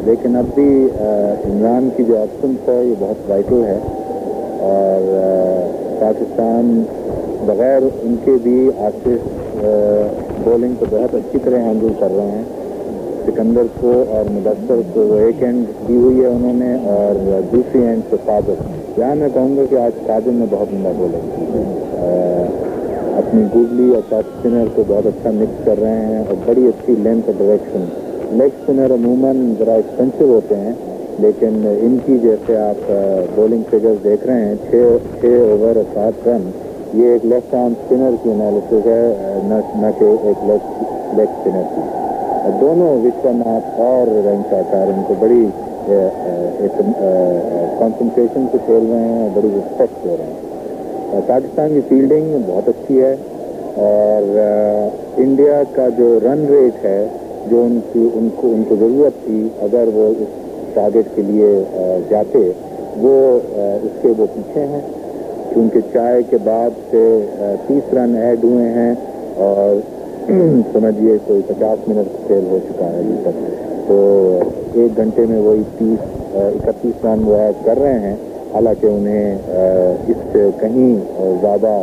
लेकिन अब भी इमरान की जो ऑप्शन है ये बहुत वाइटल है और पाकिस्तान बगैर उनके भी आसिफ बॉलिंग को बहुत अच्छी तरह हैंडल कर रहे हैं। सिकंदर को और मुदस्सर को वो एक एंड दी हुई है उन्होंने और दूसरी एंड से साजिद। यहाँ मैं कहूँगा कि आज साजिद ने बहुत उम्दा बॉलिंग की, अपनी गूगली और टॉप स्पिनर को बहुत अच्छा मिक्स कर रहे हैं और बड़ी अच्छी लेंथ और डायरेक्शन। लेग स्पिनर अमूमन ज़रा एक्सपेंसिव होते हैं, लेकिन इनकी जैसे आप बॉलिंग फिगर्स देख रहे हैं, 6 ओवर और 7 रन, ये एक लेफ्ट आर्म स्पिनर की एनालिसिस है, न कि एक लेग स्पिनर की। दोनों विश्वनाथ और वैंक सरकार इनको बड़ी कंसंट्रेशन से खेल रहे हैं, बड़ी रिस्पेक्ट दे रहे हैं। पाकिस्तान की फील्डिंग बहुत अच्छी है और इंडिया का जो रन रेट है जो उनको ज़रूरत थी अगर वो इस टारगेट के लिए जाते, वो इसके वो पीछे हैं, क्योंकि चाय के बाद से 30 रन ऐड हुए हैं और समझिए कोई 50 मिनट खेल हो चुका है अभी तक। तो 1 घंटे में वही 31 रन वो ऐड कर रहे हैं, हालांकि उन्हें इससे कहीं ज़्यादा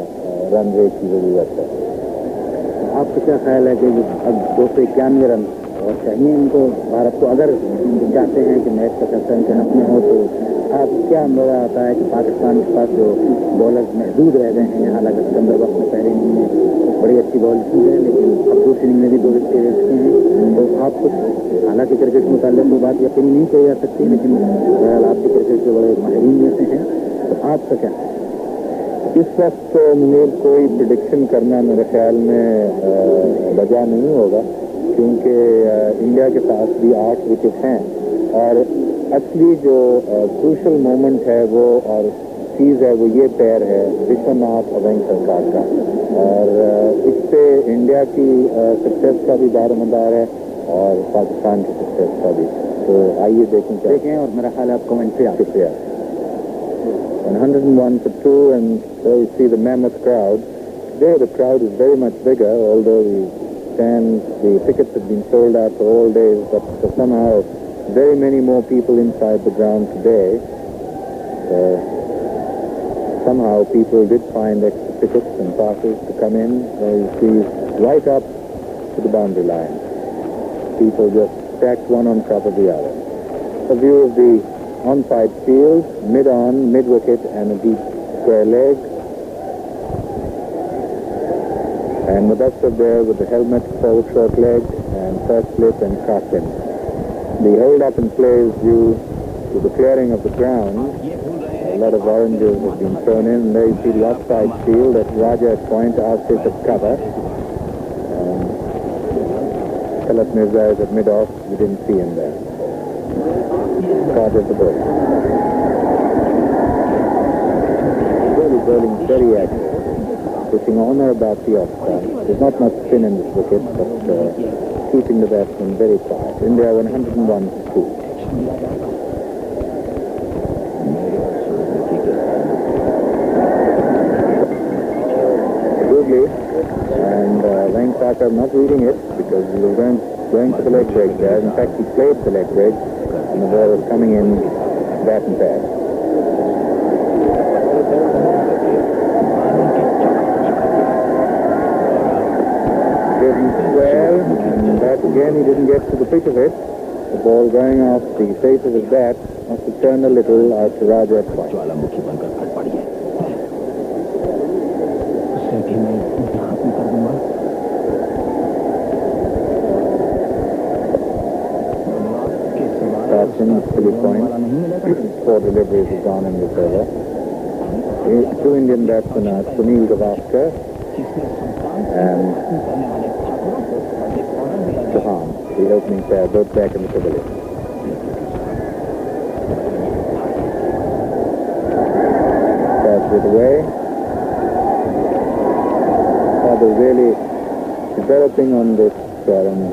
रन रेट की ज़रूरत है। आपको क्या ख्याल है कि अब 291 रन और चाहिए इनको भारत को, अगर चाहते हैं कि मैच का फैसला इनके हाथ में हो, तो आप क्या अंदाजा आता है कि पाकिस्तान के पास जो बॉलर महदूद रह गए हैं? हालांकि सिकंदर वक्त में पहले इनिंग में बड़ी अच्छी बॉल की है, लेकिन अब दूसरी इनिंग में भी 2 विकेट ले चुके हैं। तो आप कुछ, हालांकि क्रिकेट के मुताबिक कोई बात यकीन नहीं कही जा सकती, लेकिन बहरहाल आप भी क्रिकेट के बड़े माहिरीन में से हैं, तो आपका क्या है? इस वक्त मुझे कोई प्रिडिक्शन करना मेरे ख्याल में वजह नहीं होगा, क्योंकि इंडिया के पास भी 8 विकेट हैं और असली जो क्रूशल मोमेंट है वो और चीज़ है वो ये पैर है विश्वनाथ और वैंक सरकार का, और इससे इंडिया की सक्सेस का भी दारोमदार है और पाकिस्तान की सक्सेस का भी। तो आइए देखें और मेरा ख्याल है आप कमेंट से शुक्रिया। 101 for 2, and there you see the mammoth crowd. Today the crowd is very much bigger, although the tickets have been sold out for all days, but somehow very many more people inside the ground today. Somehow people did find extra tickets and passes to come in. You see right up to the boundary line. People just stacked one on top of the other. A view of the on-side field, mid-on, mid-wicket and a deep square leg. And Mudassar there with the helmet, forward short leg and first slip and crossing. The hold-up and play is due to the clearing of the ground. A lot of oranges have been thrown in. And there you see the offside field at Raja at point, Asif at cover. Talat Mirza is at mid-off. We didn't see him there. Card at the ball. Really bowling very active. Pushing on or about the offside. There's not much spin in this wicket, but keeping the batsman very quiet. India 101 for 2. Goodly and Wayne Parker not reading it because he was going for the leg break there. In fact, he played the leg break and the ball was coming in bat and pad. Well, and that again he didn't get to the pitch of it. The ball going off the face of his bat must have turned a little out to Raja at point. Carson, silly point. 4 deliveries have gone in this over. 2 Indian batsmen are Sunil Gavaskar and Chauhan, the opening pair, both back in the pavilion. it away. Father really developing on this run,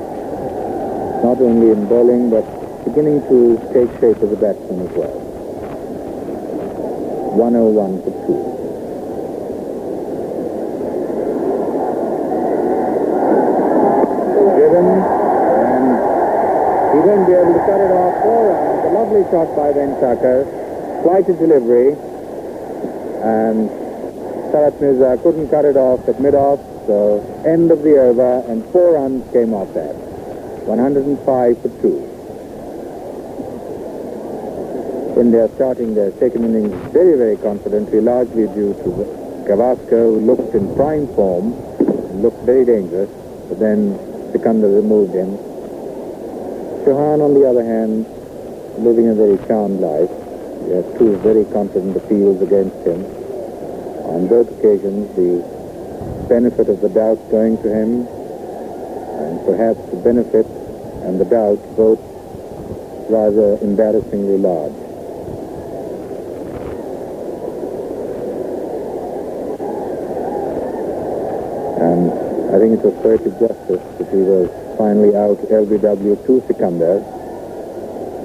not only in bowling but beginning to take shape as a batsman as well. 101 for 2. Driven, and he won't be able to cut it off. 4 runs. A lovely shot by Venkataka. Flighted delivery, and Talat Mirza couldn't cut it off at mid-off, so end of the over, and 4 runs came off that. 105 for 2. India starting their second innings very, very confidently, largely due to Gavaskar, who looked in prime form, looked very dangerous, but then Sikandar removed him. Chauhan, on the other hand, living a very charmed life. He has 2 very confident appeals against him. On both occasions, the benefit of the doubt going to him, and perhaps the benefit and the doubt both rather embarrassingly large. And I think it was poetic justice that he was finally out LBW to Sikandar,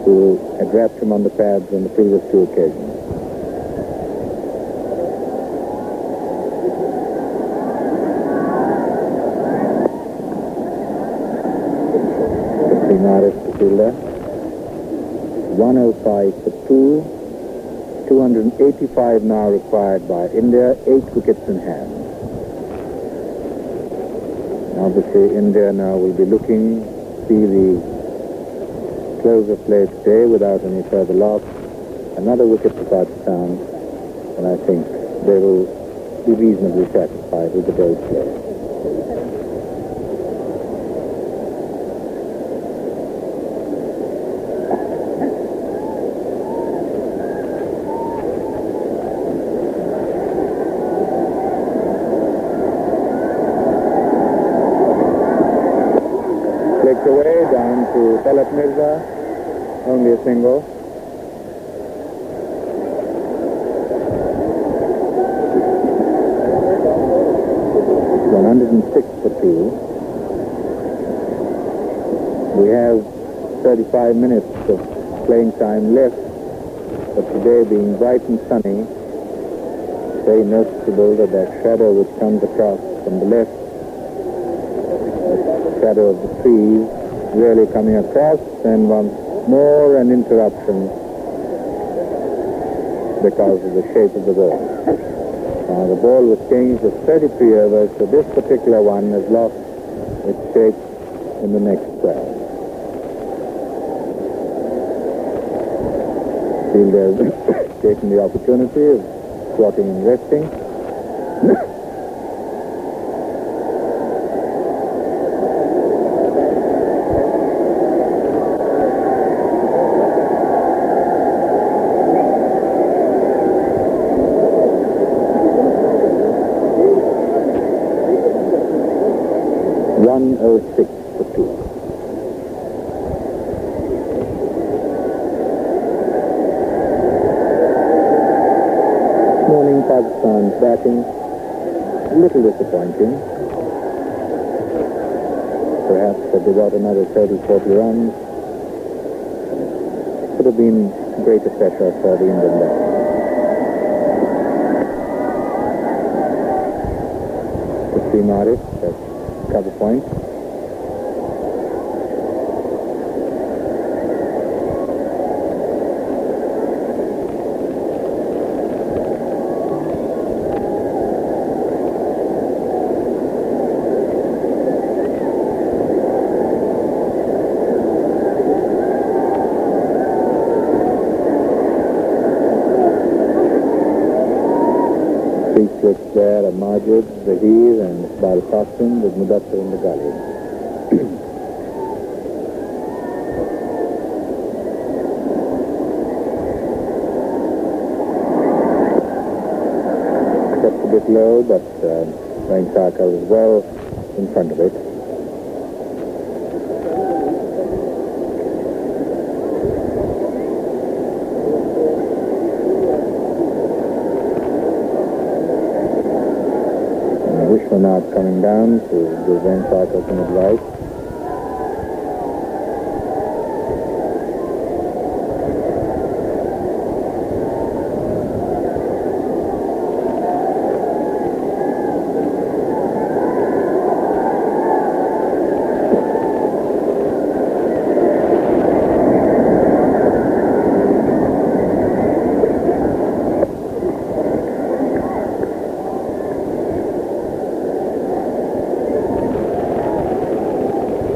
who had wrapped him on the pads on the previous 2 occasions. Maris Patilda, 105 for 2, 285 now required by India, 8 wickets in hand. Obviously, India now will be looking, see the close of play today without any further loss. Another wicket for Pakistan, and I think they will be reasonably satisfied with the day's play. Flicks away down to Talat Mirza, only a single. For 2. We have 35 minutes of playing time left, but today being bright and sunny, very noticeable that that shadow which comes across from the left, the shadow of the trees, really coming across, and once more an interruption because of the shape of the ball. The ball was changed to 33 overs, so this particular one has lost its shape in the next 12. Fielder has taken the opportunity of squatting and resting. Pakistan's batting, a little disappointing. Perhaps had they got another 30-40 runs, could have been greater pressure for the Indian batting. Maris, that's cover point. There are Majid, Zahir, and Iqbal Qasim with Mudassir in the gully. Just a bit low, but Venkataka was well in front of it. Vishwanath coming down to give Venkata some advice.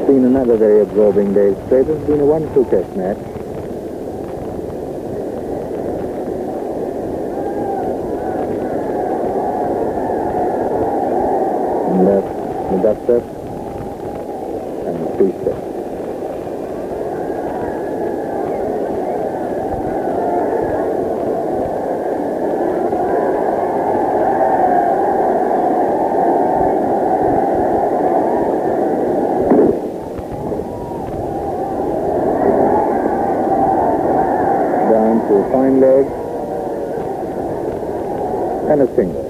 Been another very absorbing day. Straight. It's been a wonderful test match. And that's Augusta and Priestess. To a fine leg and a single.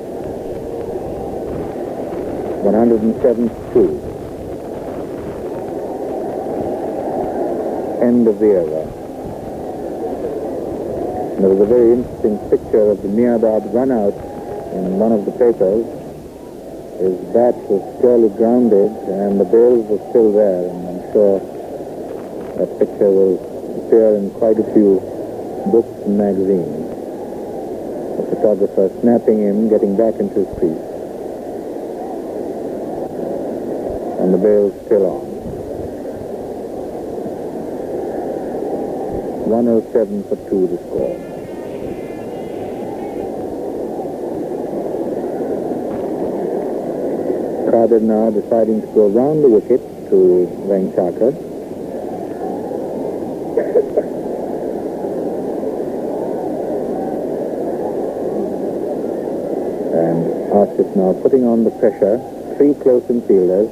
107-2. End of the era. There was a very interesting picture of the Miadad run out in one of the papers. His bat was purely grounded and the bails were still there, and I'm sure that picture will appear in quite a few books and magazines. The photographer snapping him, getting back into his crease. And the bail's still on. 107 for 2 to score. Kadir now deciding to go round the wicket to Venkata. And Asif now putting on the pressure. 3 close-in fielders.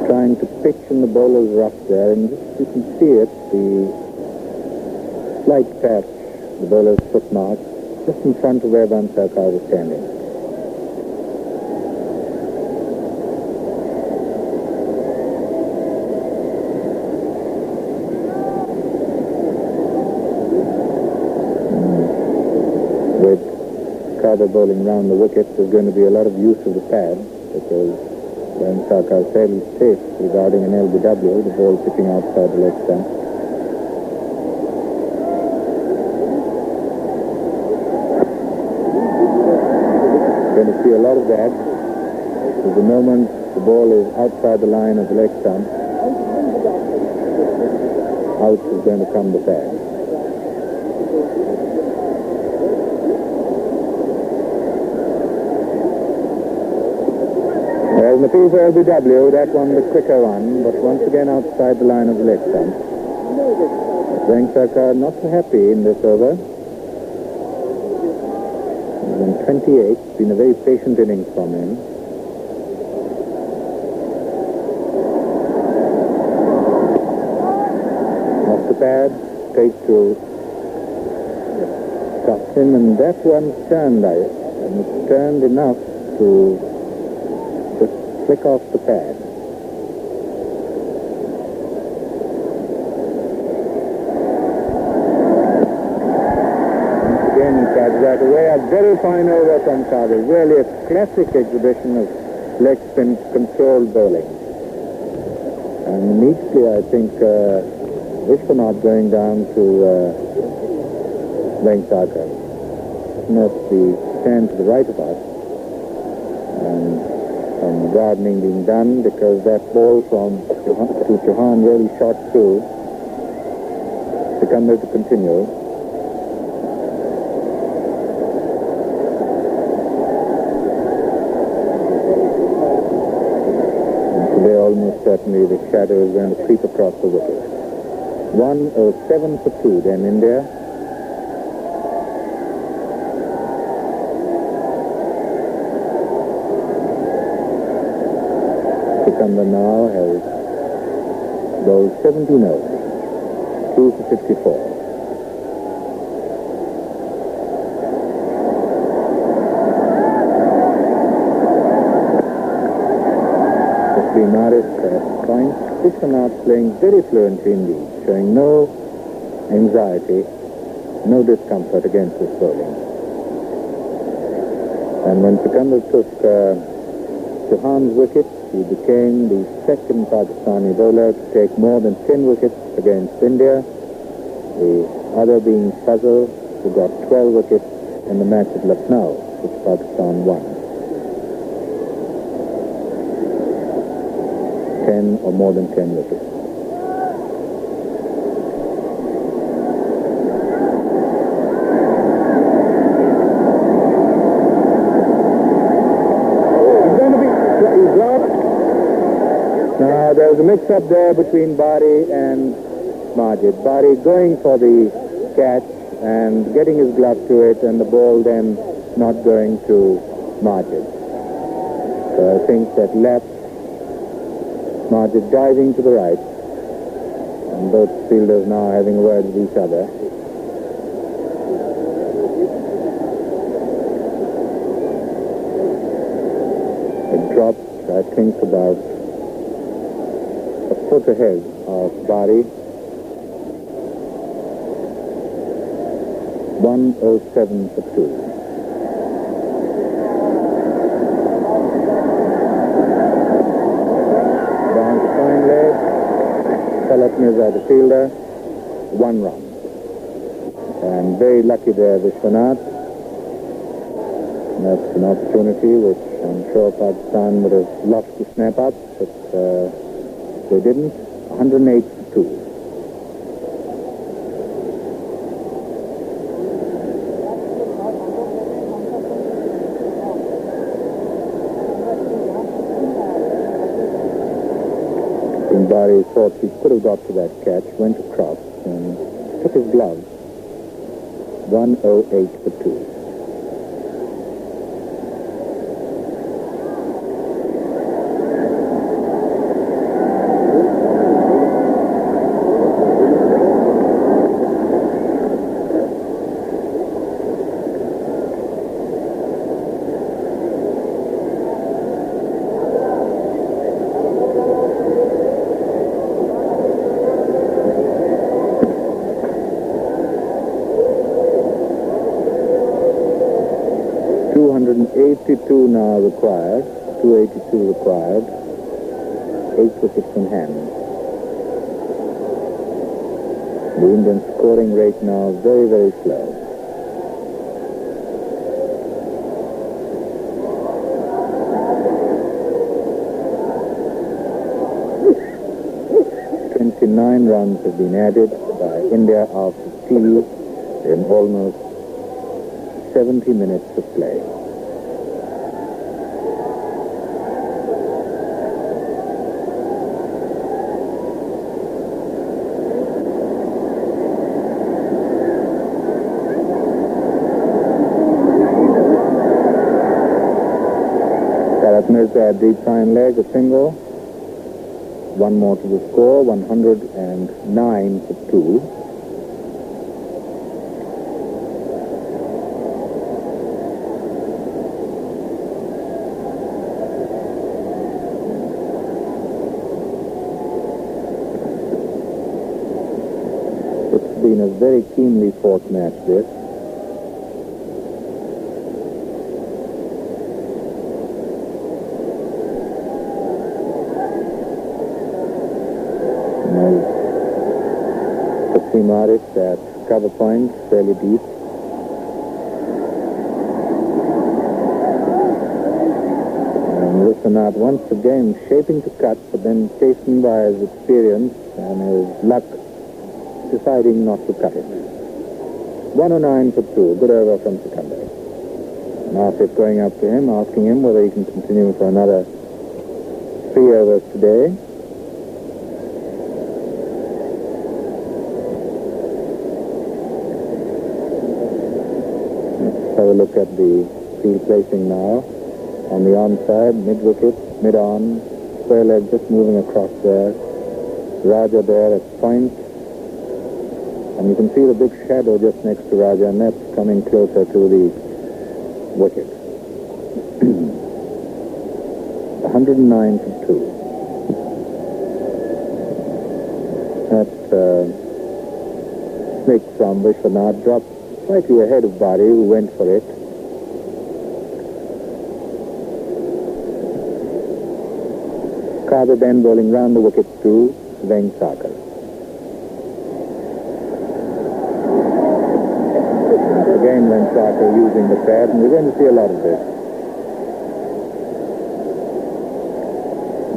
Trying to pitch in the bowler's rough there, and you can see it, the slight patch, the bowler's footmark, just in front of where Van Sarkar was standing. With Kadir bowling round the wicket, there's going to be a lot of use of the pad, because Van Sarkar is fairly safe regarding an LBW, the ball pitching outside the leg stump. Going to see a lot of that. At the moment the ball is outside the line of the leg stump, out is going to come the pad. Well, in the field for LBW, that one the quicker one, but once again outside the line of the leg stump. Venkata not so happy in this over. He's on 28, it's been a very patient innings from him. Off the pad, straight to Captain, and that one turned, and it turned enough to flick off the pad. Once again, he catches that away. A very fine over from Kadir. Really a classic exhibition of leg spin controlled bowling. And immediately, I think, Vishwanath going down to Venkata. Note the stand to the right of us. And some gardening being done, because that ball from to Chauhan really shot through. Sikandar to continue. And today almost certainly the shadow is going to creep across the wicket. 107 for 2 then India. Sikandar now has bowled 17 overs. 2 for 54. Maris at point. Vishwanath playing very fluently indeed, showing no anxiety, no discomfort against this bowling. And when Sikandar took Chauhan's wicket, he became the second Pakistani bowler to take more than 10 wickets against India, the other being Fazal, who got 12 wickets in the match at Lucknow, which Pakistan won. 10 or more than 10 wickets. He's dropped. Now there was a mix-up there between Bari and Majid. Bari going for the catch and getting his glove to it, and the ball then not going to Majid. So I think that left Majid diving to the right, and both fielders now having a word with each other. It dropped, I think, about a foot ahead of Bari. 107 for 2. Talat Mirza, the fielder, 1 run. And very lucky there, Vishwanath. That's an opportunity which I'm sure Pakistan would have loved to snap up, but they didn't. 108 for 2. Bari thought he could have got to that catch, went across and took his glove. 108 for 2. .82 now required, 282 required, 8 wickets in hand. The Indian scoring rate now very, very slow. .29 runs have been added by India after tea in almost 70 minutes of play. Mirza at deep fine leg, a single. 1 more to the score, 109 for 2. It's been a very keenly fought match, this. Maris at cover point, fairly deep. And Vishwanath once again shaping to cut, but then chastened by his experience and his luck, deciding not to cut it. 109 for 2, good over from Sikandar. And after going up to him, asking him whether he can continue for another 3 overs today. Have a look at the field placing now. On the onside, mid-wicket, mid-on, square leg just moving across there. Raja there at point. And you can see the big shadow just next to Raja, and that's coming closer to the wicket. 109 for 2. That snake from Vishwanath dropped slightly ahead of Bari, who went for it. Kadir then bowling round the wicket to Vengsakar. Again, Vengsakar using the pad, and we're going to see a lot of this.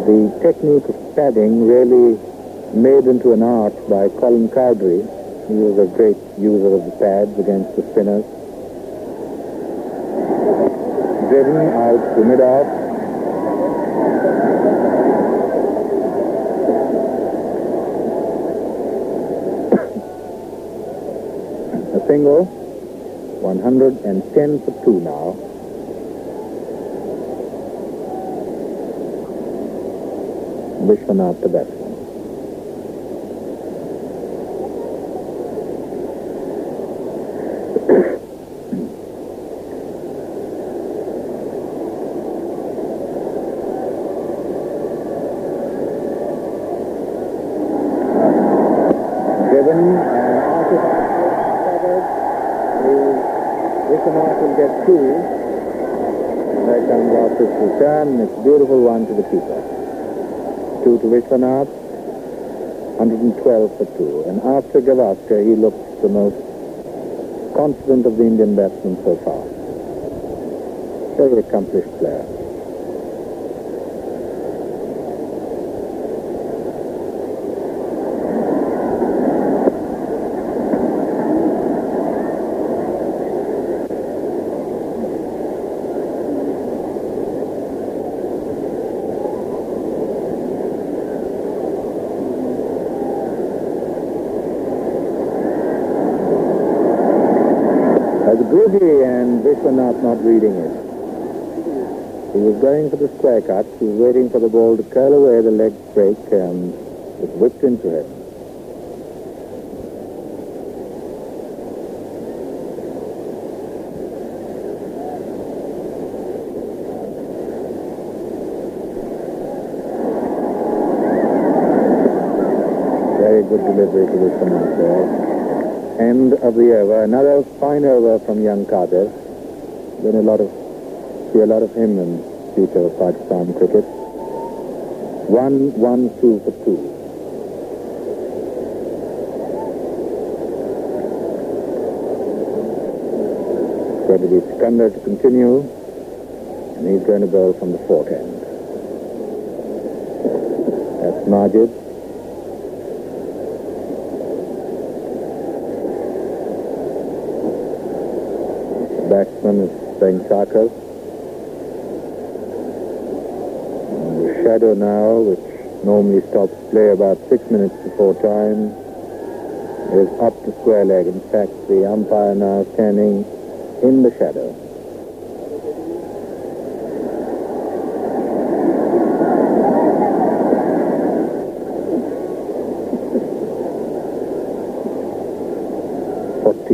The technique of padding really made into an art by Colin Cowdrey. He was a great user of the pads against the spinners. Driven out to mid-off. A single. 110 for 2 now. Vishwanath the batsman. Given and Asif covered. Vishwanath will get 2. There comes Asif Sultan. It's a beautiful one to the keeper. 2 to Vishwanath, 112 for 2. And after Gavaskar, he looks the most confident of the Indian batsmen so far. Very accomplished player. Googie and Vishwanath not reading it. He was going for the square cut. He was waiting for the ball to curl away the leg break and it whipped into it. Very good delivery to Vishwanath there. End of the over. Another fine over from young Kadir. Then see a lot of him in future of Pakistan cricket. 1-1-2 for 2. Going to be Sikandar to continue, and he's going to bowl from the forehand. That's Majid. Batsman is Vengsakar. The shadow now, which normally stops play about 6 minutes before time, is up to square leg. In fact, the umpire now standing in the shadow.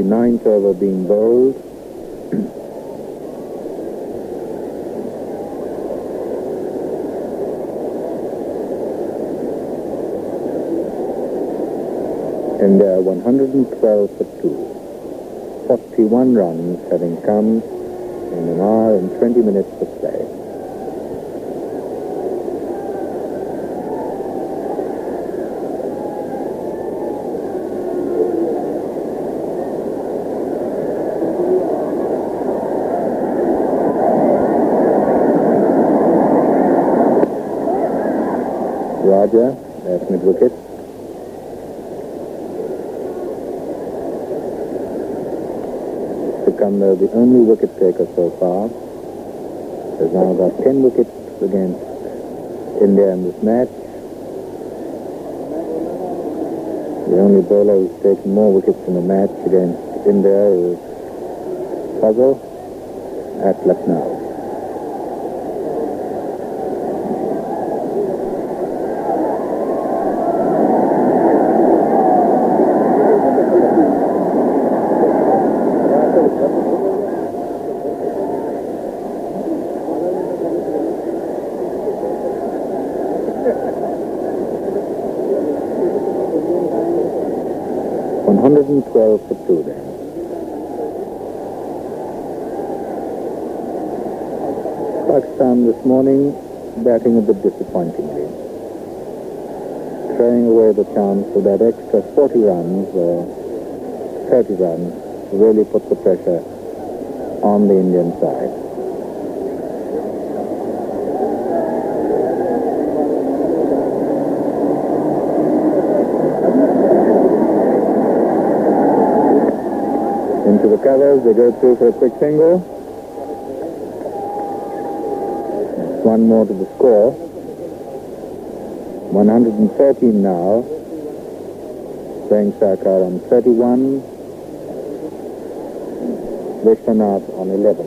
Ninth over being bowled. And 112 for 2. 41 runs having come in an hour and 20 minutes of play. Raja, that's mid-wicket. Sikandar, the only wicket taker so far, has now got 10 wickets against India in this match. The only bowler who's taken more wickets in a match against India is Fazal at Lucknow. 112 for 2 then. Pakistan this morning batting a bit disappointingly, throwing away the chance for that extra 40 runs or 30 runs to really put the pressure on the Indian side. Into the covers, they go through for a quick single. One more to the score. 113 now. Vengsarkar on 31. Vishwanath on 11.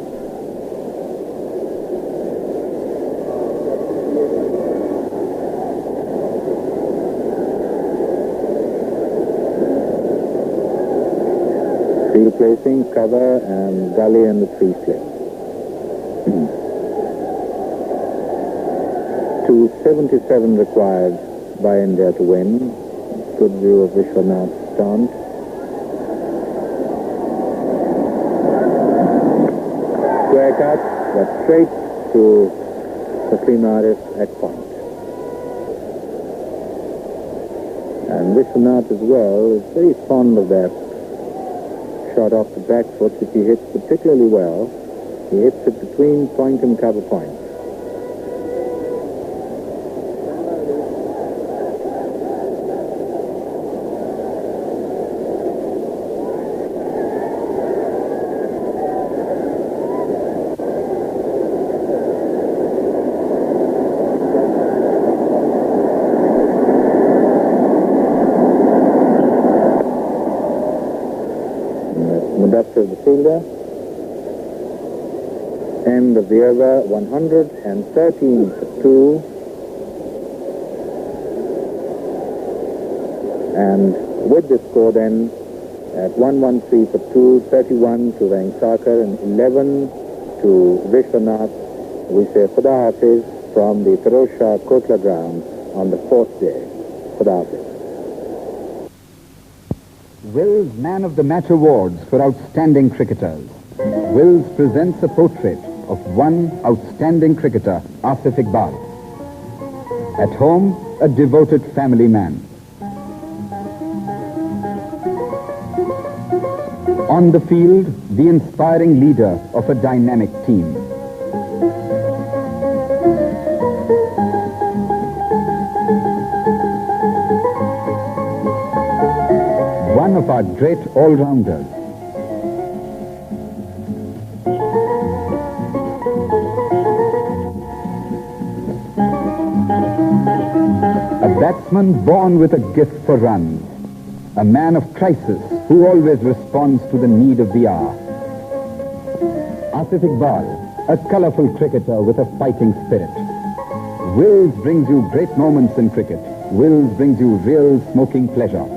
Field placing, cover, and gully and the 3 slip. 277 required by India to win. Good view of Vishwanath's stance. Square cut, but straight to Taslim Arif at point. And Vishwanath as well is very fond of that shot off the back foot, which he hits particularly well. He hits it between point and cover point. Mudassir the fielder. End of the over, 113 for 2. And with the score then, at 113 for 2, 31 to Vengsarkar and 11 to Vishwanath, we say Khuda Hafiz from the Firoz Shah Kotla ground on the 4th day. Khuda Hafiz. Wills Man of the Match Awards for Outstanding Cricketers. Wills presents a portrait of one outstanding cricketer, Asif Iqbal. At home, a devoted family man. On the field, the inspiring leader of a dynamic team. One of our great all-rounders. A batsman born with a gift for runs. A man of crisis who always responds to the need of the hour. Asif Iqbal, a colorful cricketer with a fighting spirit. Wills brings you great moments in cricket. Wills brings you real smoking pleasure.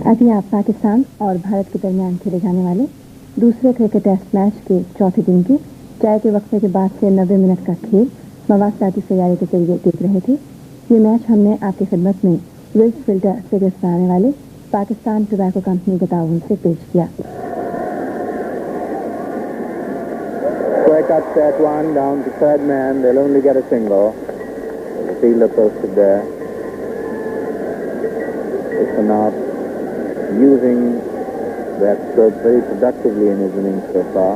अभी आप पाकिस्तान और भारत के दरमियान खेले जाने वाले दूसरे cricket test match के चौथे दिन की चाय के वक्फे के बाद से 90 मिनट का खेल मवासाती सैयारे के जरिए देख रहे थे। ये मैच हमने आपकी खिदमत में विल्स फिल्टर फिगर्स बनाने वाले पाकिस्तान टोबैको कंपनी के ताउन से पेश किया। Square cuts that one down to third man. They'll only get a single. The fielder posted there. Vishwanath using that stroke very productively in his innings so far.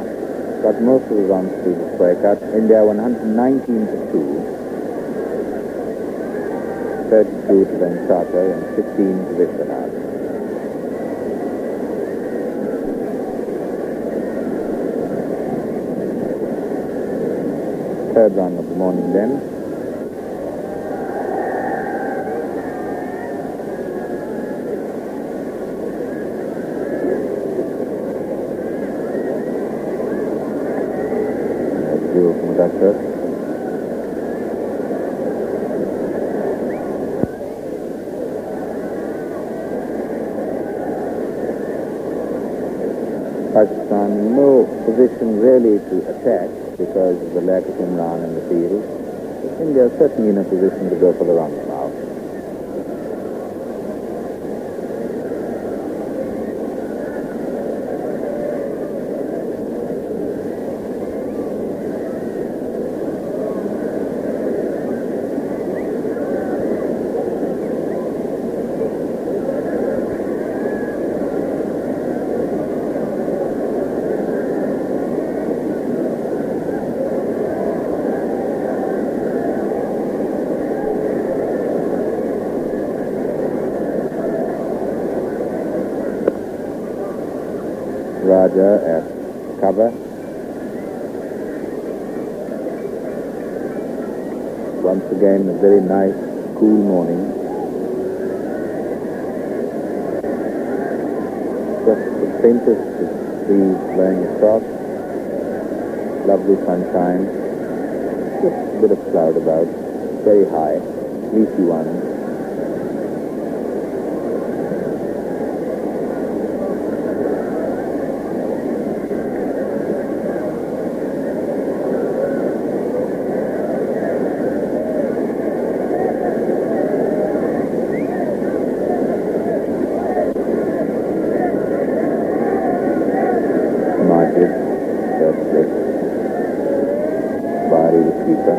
Got most of his runs through the square cut. India 119 for 2. 32 to Vengsarkar and 15 to Vishwanath. Third run of the morning then. Mudassir. Pakistan in no position really to attack because of the lack of Imran in the field. India is certainly in a position to go for the runs now. here at cover. Once again, a very nice, cool morning. Just the faintest breeze blowing across. Lovely sunshine. Just a bit of cloud about. Very high. Fleecy one. Majid, that's it. Bari the keeper.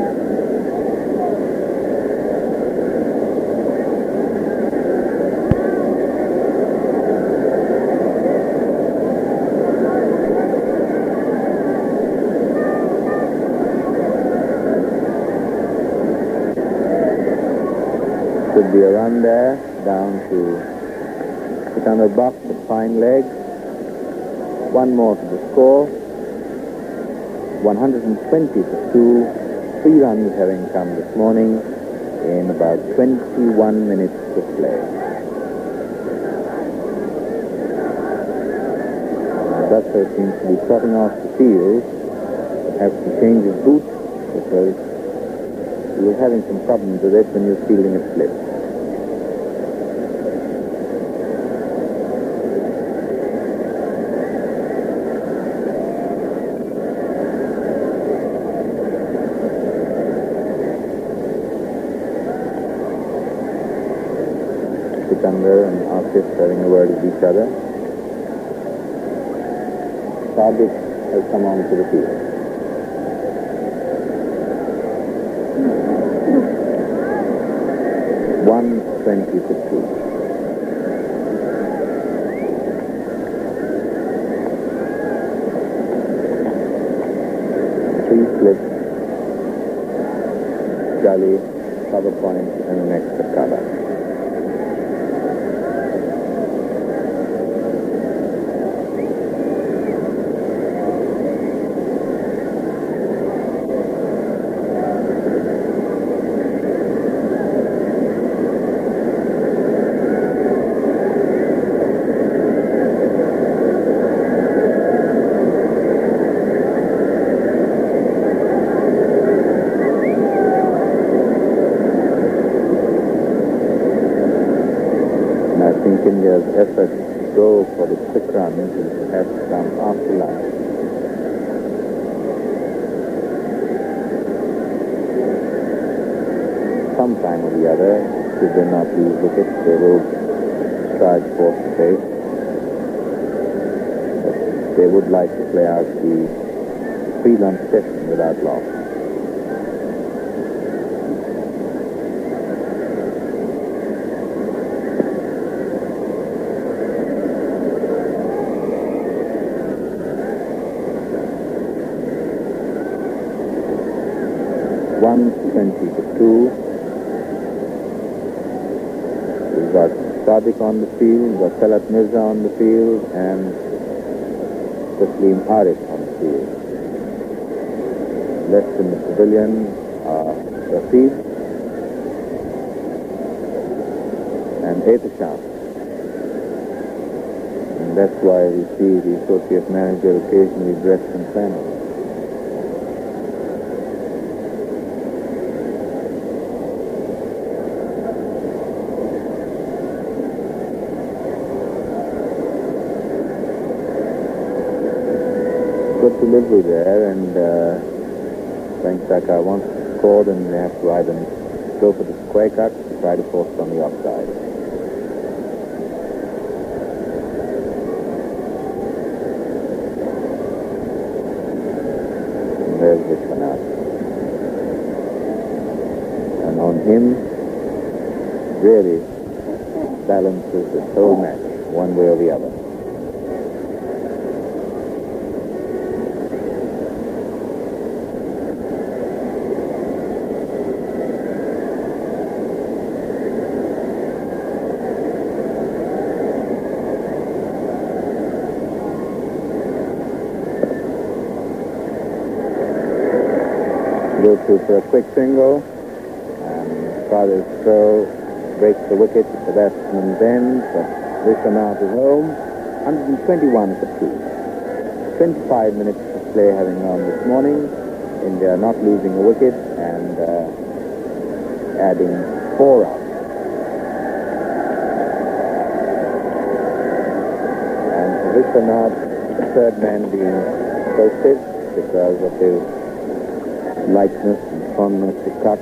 Should be a run there, down to Sikandar Box, a fine leg. One more to the score. 120 to 2. 3 runs having come this morning in about 21 minutes of play. Dutta seems to be trotting off the field. Perhaps to change his boots because he was having some problems with it when he was fielding a slip. Sikandar and Asif having a word with each other. Sadiq has come onto the field. $120 to 2. Three slips, Jolly, cover point, and an extra cover. I think India's effort to go for the quick runs will perhaps come after lunch. Sometime or the other, should they not lose wickets, they will stride fourth place. But they would like to play out the pre-lunch session without loss. $120 to 2. We've got Sadiq on the field, we've got Talat Mirza on the field, and Taslim Arif on the field. Left in the pavilion are Rafid and Ehtisham. And that's why we see the associate manager occasionally dressed in flannel. Good delivery there, and Venkataka wants to score, then they have to either go for the square cut to try to force on the offside. And there's Vishwanath. And on him, really balances the whole match, one way or the other. Go through for a quick single, and Father's throw breaks the wicket at the batsman's end, but Vishwanath is home. 121 for 2. 25 minutes of play having gone this morning. India not losing a wicket and adding 4 runs. And for Vishwanath, the third man being posted because of his lightness and fondness to cut.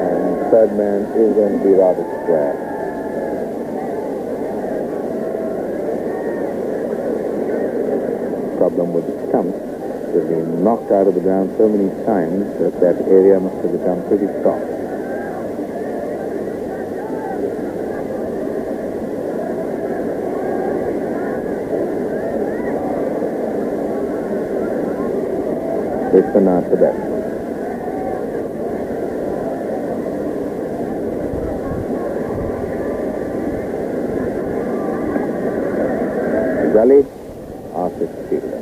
And the third man is going to be rather square. Problem with the stumps. They've been knocked out of the ground so many times that that area must have become pretty soft. Vishwanath the best. Gully, our fifth fielder.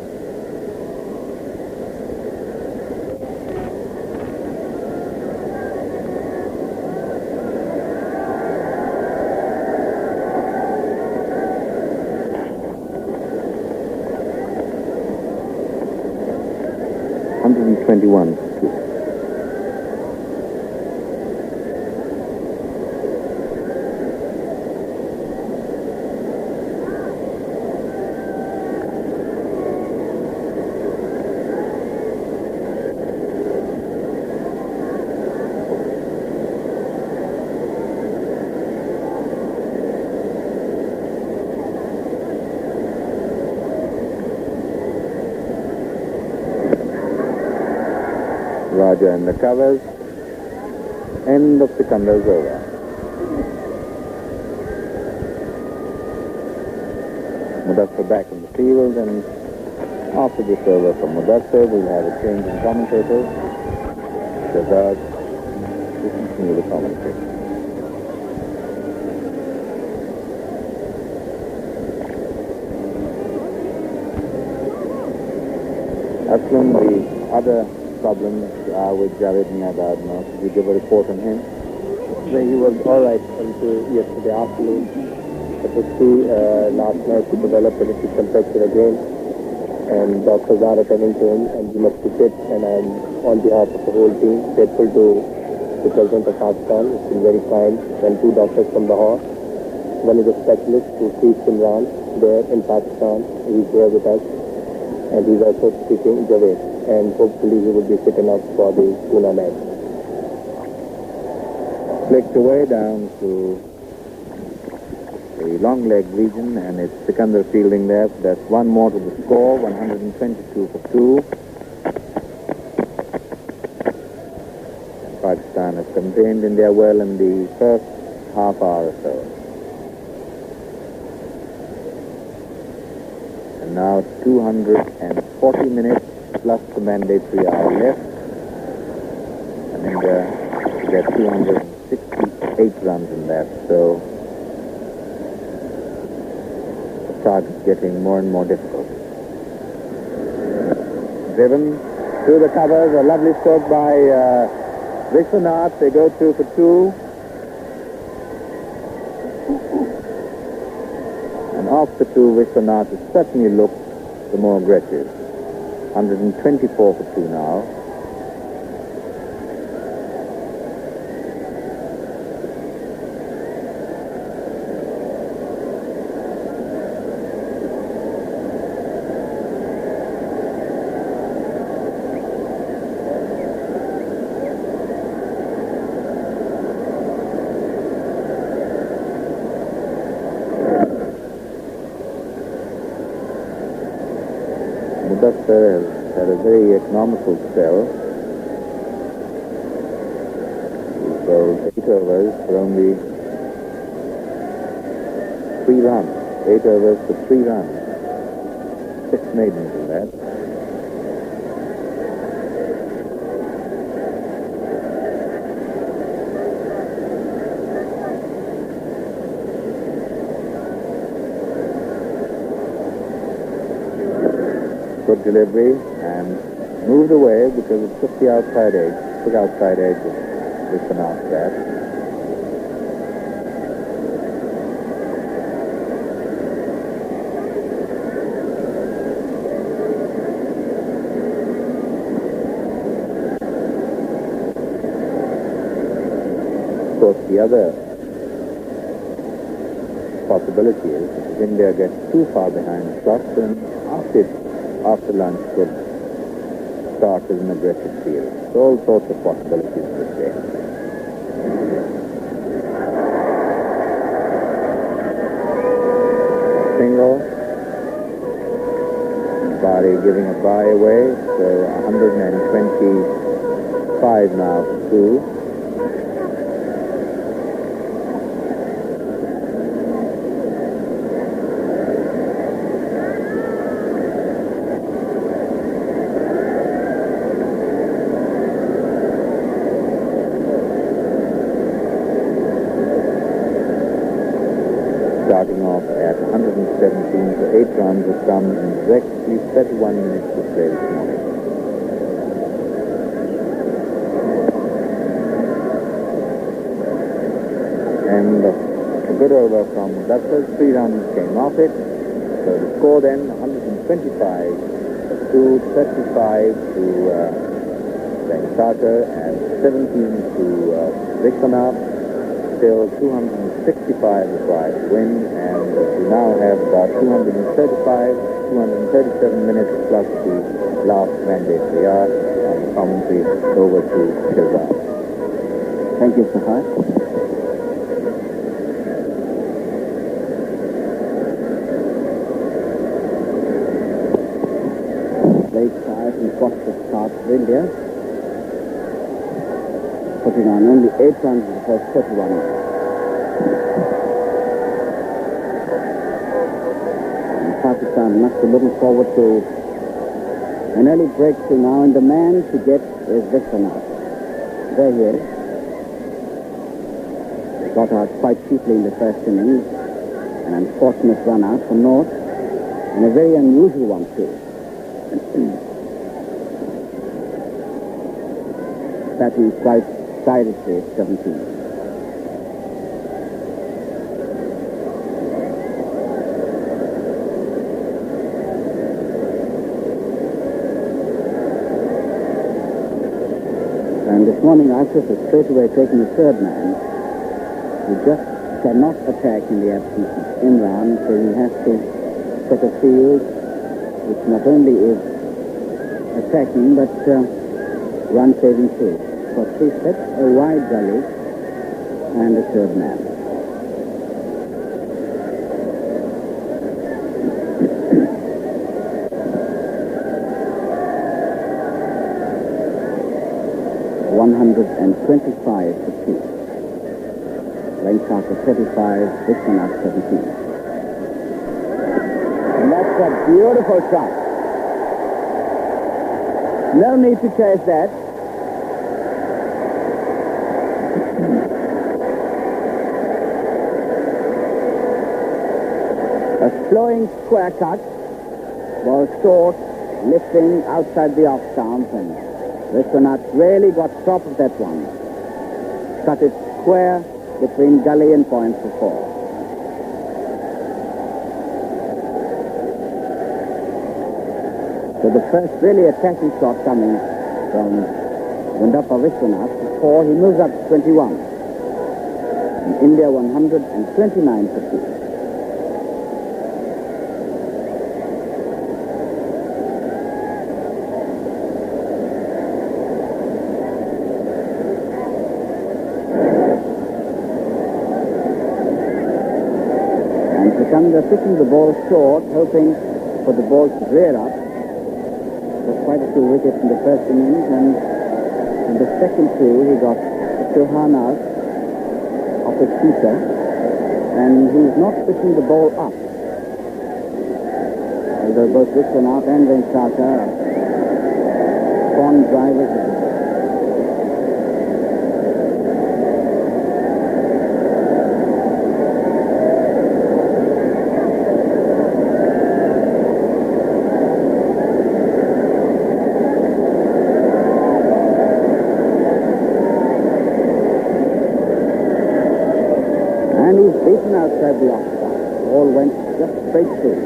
$121 for 2. Raja in the covers. End of Sikandar's over. Mudassar back in the field, and after this over from Mudassar, we'll have a change in commentators. Shahzad will continue the commentary. Aslam, the other problems with Javed Miandad now. Could you give a report on him? Well, he was all right until yesterday afternoon. But to see last night he developed a little temperature again, and doctors are attending to him, and he must be fit. And I'm, on behalf of the whole team, grateful to the President of Pakistan. It's been very kind. And 2 doctors from Lahore. One is a specialist who treats Imran there in Pakistan. He's there with us, and he's also treating Javed. And hopefully he will be fit enough for the Pune match. Flicked away down to the long leg region, and it's Sikandar fielding there. That's 1 more to the score, 122 for 2. And Pakistan has contained India well in the first half hour or so. And now 240 minutes plus the mandatory hour left, and India get 268 runs in that, so the target's getting more and more difficult. Driven through the covers, a lovely stroke by Vishwanath. They go 2 for 2. And after 2, Vishwanath has certainly looked the more aggressive. 124 for 2 now. Mudassar has had a very economical spell. He bowled 8 overs for only 3 runs. 8 overs for 3 runs. 6 maidens in that. Good delivery, and moved away because it took the outside edge, of Vishwanath's bat. Of course, the other possibility is if India gets too far behind the shots, then after lunch could start with an aggressive field. So all sorts of possibilities in this game. Single. Bari giving a bye away, so 125 now for 2. Starting off at 117 for 8 runs has come in exactly 31 minutes to play this morning. And a good over from Mudassar. 3 runs came off it. So the score then 125 to 35 to Venkateswar and 17 to Vishwanath. Still 265 required to win, and we now have about 237 minutes plus the last mandate they are on the commentary. Over to Shehzad. Thank you, Sahar. Very quiet and cautious start for India. Putting on only 8 runs in the first 31. And Pakistan must be looking forward to an early breakthrough now, and the man to get is Vishwanath. There he is. They got out quite cheaply in the first innings. An unfortunate run out for North, and a very unusual one too. Batting quite silently at 17. And this morning, Asif has straight away taken the third man, who just cannot attack in the absence of Imran, so he has to set a field which not only is attacking but run-saving too. For 3 sets, a wide gully, and a third man. $125 for 2. Venkateswar 35, Vishwanath 17. And that's a beautiful shot. No need to chase that. A flowing square cut, ball short, lifting outside the off stump, and Vishwanath really got top of that one. Cut it square between gully and point for 4. So the first really attacking shot coming from Gundappa Vishwanath for 4. He moves up to 21. And India 129 for 2. Sikandar pitching the ball short, hoping for the ball to rear up. There were quite a few wickets in the first innings, and in the second 2 he got Chauhan out off a keeper, and he's not pitching the ball up. Although both Vishwanath and Venkateswar are fond drivers of the ball. straight through.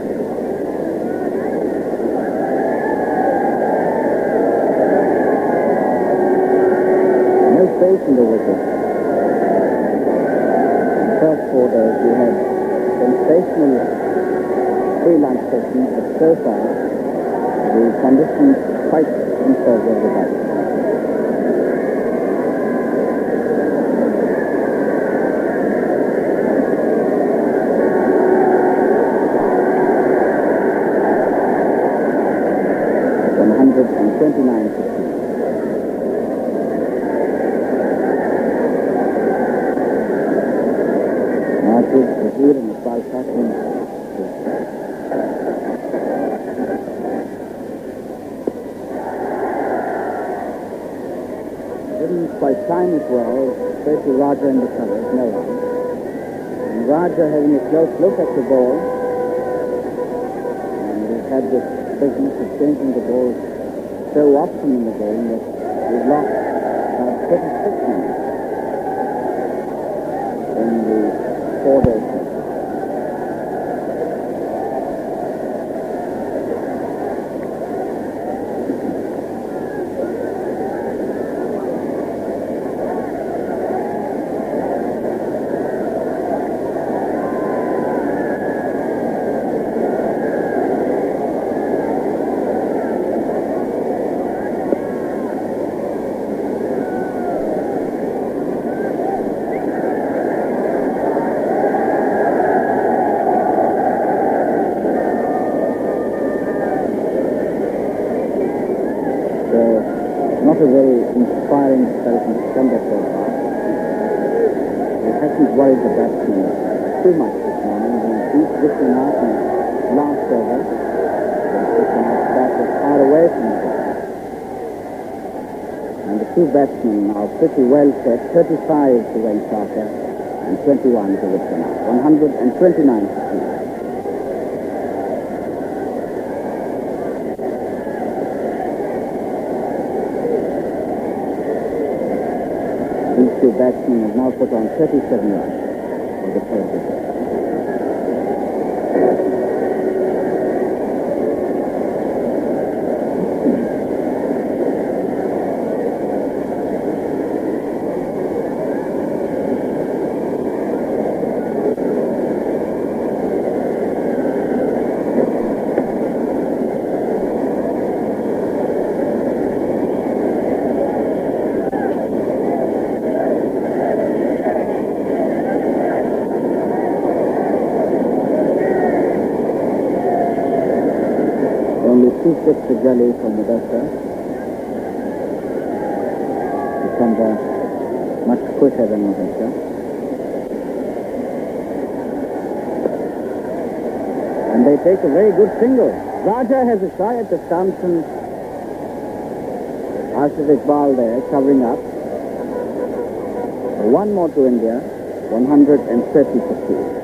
No space in the wicket. The first 4 days we had sensational free-lunch sessions, but so far the conditions quite in favor of the batsman. Didn't quite time it well, straight to Raja in the covers, no one. And Raja having a close look at the ball, and we've had this business of changing the ball so often in the game that we've lost about 36 minutes in the 4 days. Not a very inspiring spell from September so far. It hasn't worried the batsmen too much this morning. He beat Vishwanath in his last over. Vishwanath's bat was far away from the ball. And the two batsmen are pretty well set. 35 to Venkata and 21 to Vishwanath. 129 to 2. These two batsmen have now put on 37 runs for the third wicket. Only 2 6 to Jolly from Mudasar. December much quicker than Mudasar. And they take a very good single. Raja has a try at the stumps and Asif Iqbal there covering up. One more to India, 130 for 2.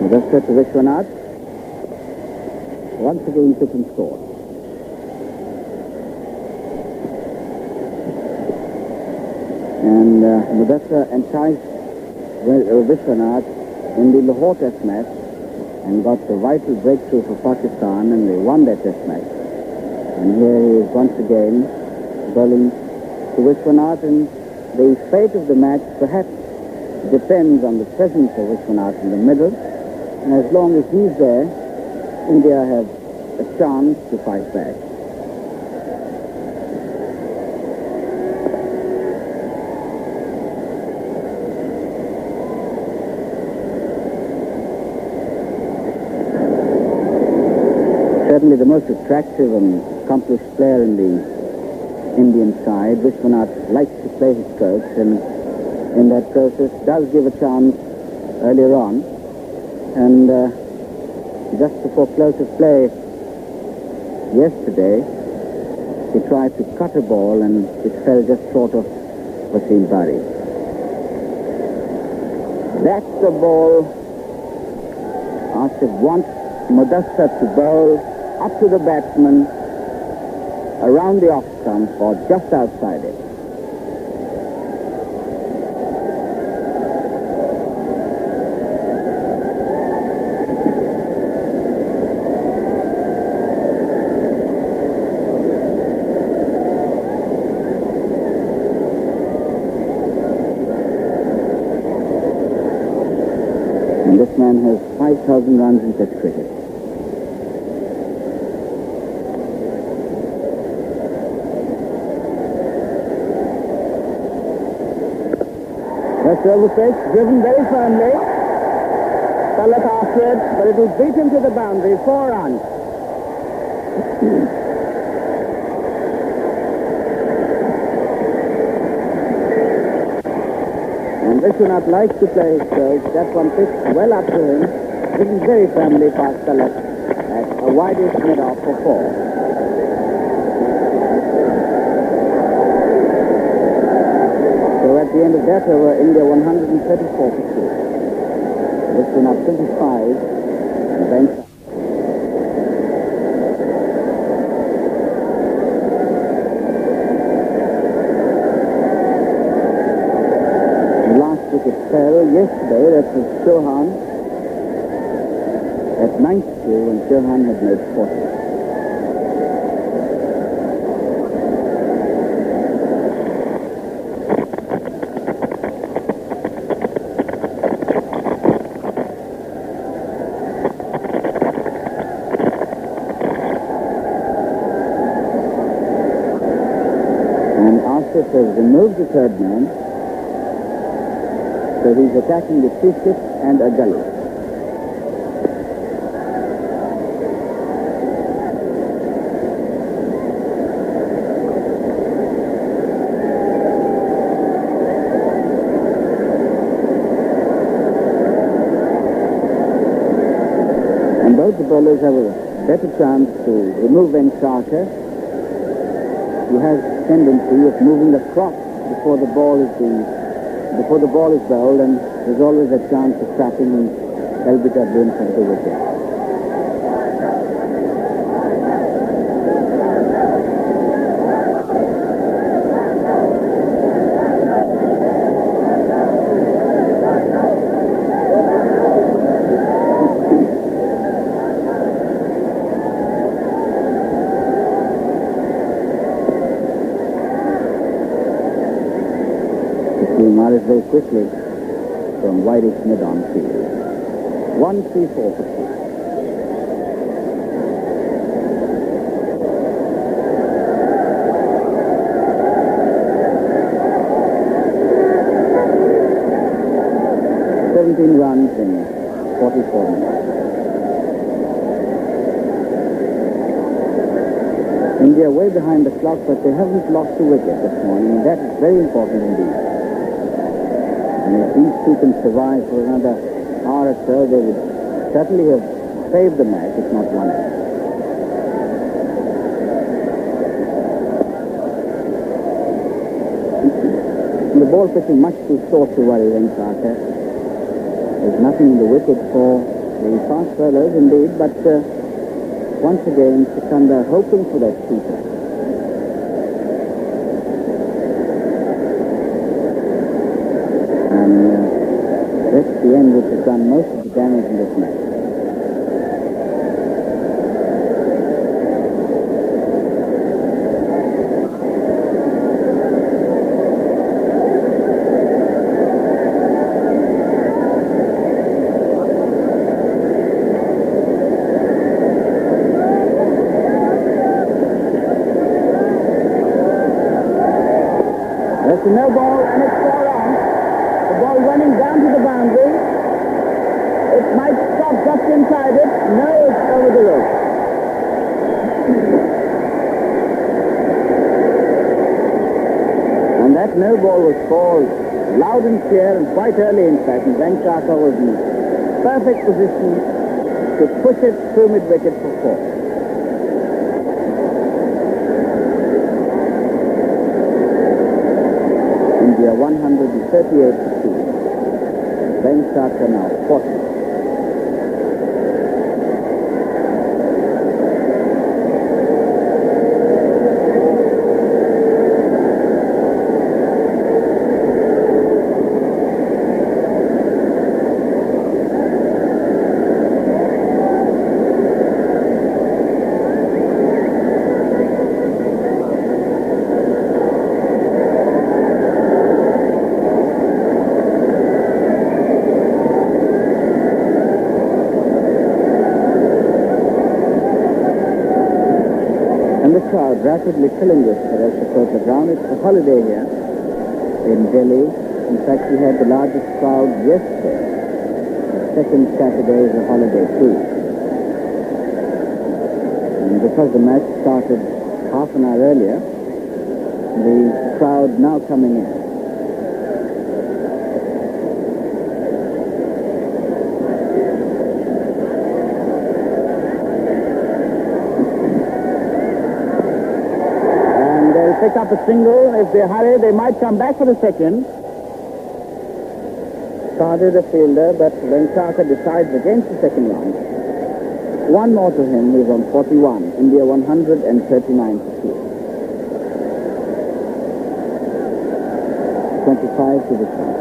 Mudasar to Vishwanath. Once again took and scored. And Mudasar enticed Vishwanath in the Lahore Test match and got the vital breakthrough for Pakistan, and they won that Test match. And here he is once again bowling to Vishwanath, and the fate of the match perhaps depends on the presence of Vishwanath in the middle. And as long as he's there, India have a chance to fight back. Certainly the most attractive and accomplished player in the Indian side. Vishwanath likes to play his strokes, and in that process does give a chance earlier on. And just before close of play yesterday, He tried to cut a ball and it fell just short of Wasim Bari. That's the ball Asif wants Mudassar to bowl up to the batsman around the off stump or just outside it. And this man has 5,000 runs in Test cricket. The service pitch, driven very firmly. Talat after it, but it will beat him to the boundary. 4 runs. And Vishwanath likes to play his strokes. That one pitched well up to him, driven very firmly past Talat at a wideish mid-off for 4. So at the end of that over, India 134 for 2. Vishwanath 25 and bench. It fell yesterday, that was Chauhan at 92 and Chauhan had made 40. And Asif has removed the third man. So he's attacking the 3-6 and a gully. And both the bowlers have a better chance to remove Venkata, who has tendency of moving across before the ball is bowled, and there's always a chance of trapping Elbita in front of the wicket. Maris very quickly from wideish mid-on field. 1-3-4 for 2. Runs in 44 minutes. India way behind the clock, but they haven't lost a wicket this morning, and that is very important indeed. And if these two can survive for another hour or so, they would certainly have saved the match, if not won it. The ball pitching much too short to worry Venkata. There's nothing in the wicket for the fast bowlers indeed, but once again Sikandar hoping for that shooter. And that's the end which has done most of the damage in this match. That's a no ball and it's 4 runs. The ball running down to the boundary. It might stop just inside it. No, it's over the rope. And that no ball was called loud and clear and quite early in fact. And Venkata was in perfect position to push it through mid-wicket for 4. India 138 for 2. Venkataka now 40. The crowd rapidly filling this Roshar Kotla ground. It's a holiday here in Delhi. In fact, we had the largest crowd yesterday. The second Saturday is a holiday too. And because the match started half an hour earlier, the crowd now coming in. Pick up a single. If they hurry, they might come back for the second. Started a fielder, but Venkataka decides against the second round. One more to him. He's on 41. India 139 for 2. 25 to the count.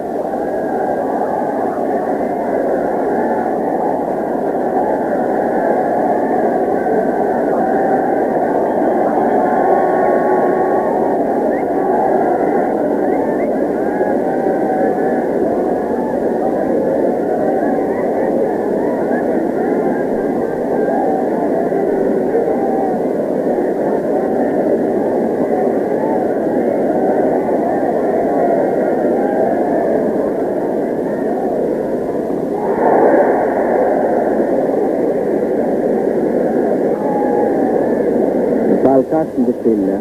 In the fielder.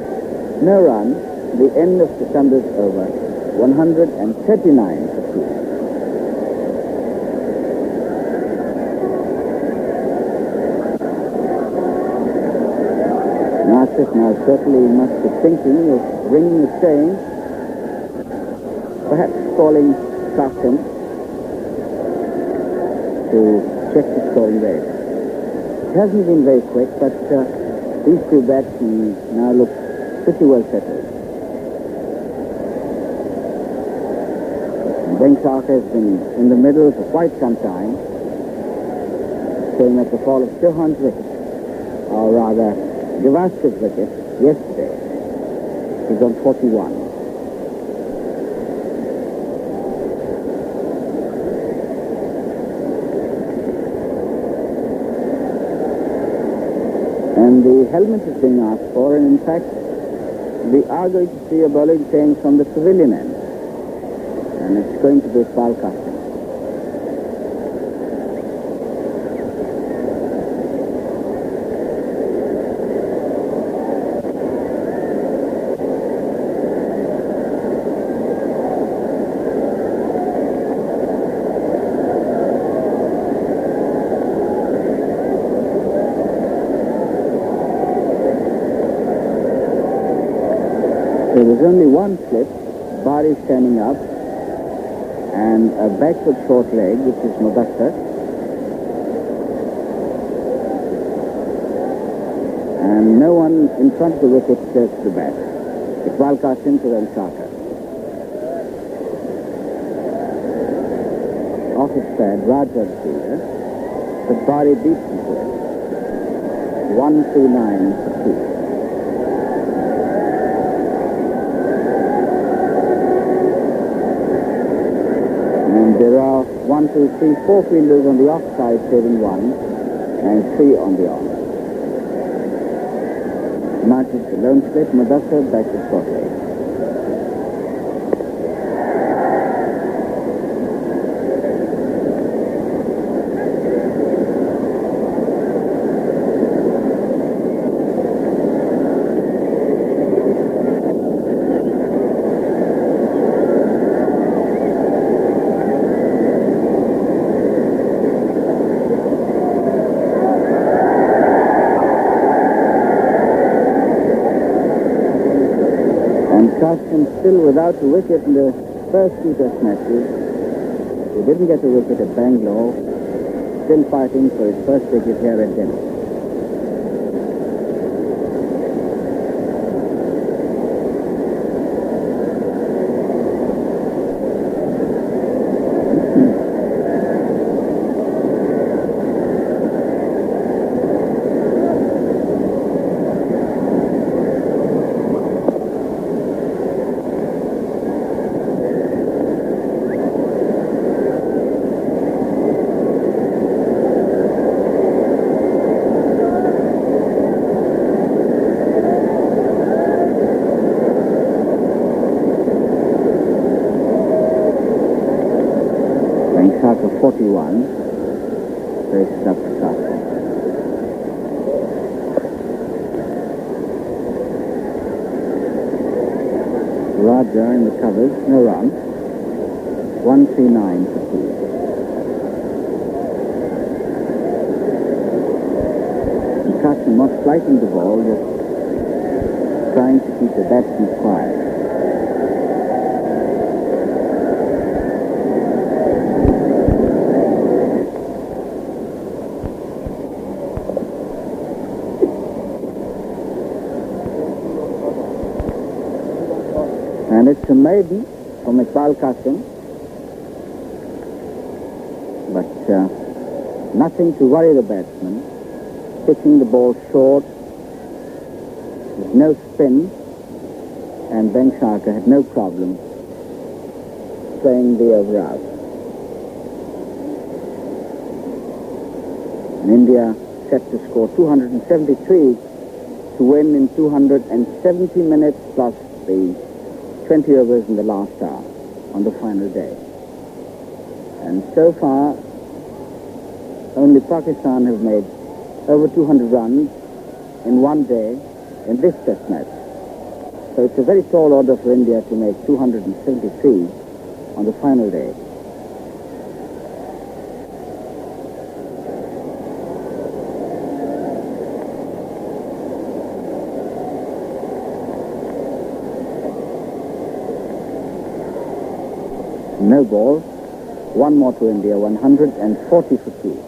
No run. The end of December's over. 139 for 2. Asif now certainly must be thinking of bringing a change. Perhaps calling Sarkhan to check the scoring rate. It hasn't been very quick, but these two batsmen now look pretty well settled. Venkataka has been in the middle for quite some time, staying at the fall of Chauhan's wicket, or rather, Gavaskar wicket, yesterday. He's on 41. And the helmet is being asked for, and in fact, we are going to see a bowling change from the civilian end. And it's going to be Pal Kassim. There's only one slip, Bari standing up, and a backward short leg, which is Mudassar. And no one in front of the wicket cares to bat. Iqbal Qasim to Venkataka. Off his pad, Raja the fielder, but Bari beats him to it. 129 for 2. And there are 1, 2, 3, 4 fielders on the offside, saving 1, and 3 on the on. Majid the lone slip, Mudassar back to short leg. Qasim still without a wicket in the first two test matches, he didn't get a wicket at Bangalore, still fighting for his first wicket here at Delhi. Venkateswara 41, faces up to Sasha. Raja in the covers, no run. 139 for 2. Venkateswara not slighting the ball, just trying to keep the batsman quiet. And it's a maiden from Iqbal Qasim, but nothing to worry the batsman. Pitching the ball short, with no spin, and Venkateswara had no problem playing the over out. And India set to score 273 to win in 270 minutes plus the 20 overs in the last hour on the final day. And so far, only Pakistan have made over 200 runs in one day in this test match. So it's a very tall order for India to make 273 on the final day. No ball. One more to India, 140 for 2.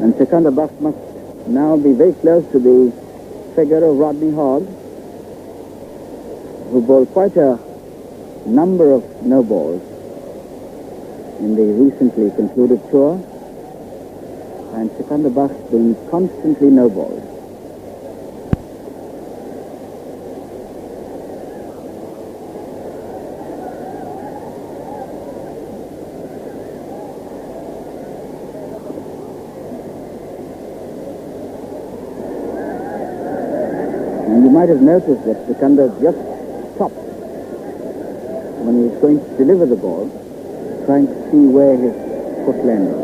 And Sikandar Buff must now be very close to the figure of Rodney Hogg, who bowled quite a number of no balls in the recently concluded tour, and Sikandar Buff being constantly no balls. And you might have noticed that Sikandar just stopped when he was going to deliver the ball, trying to see where his foot landed.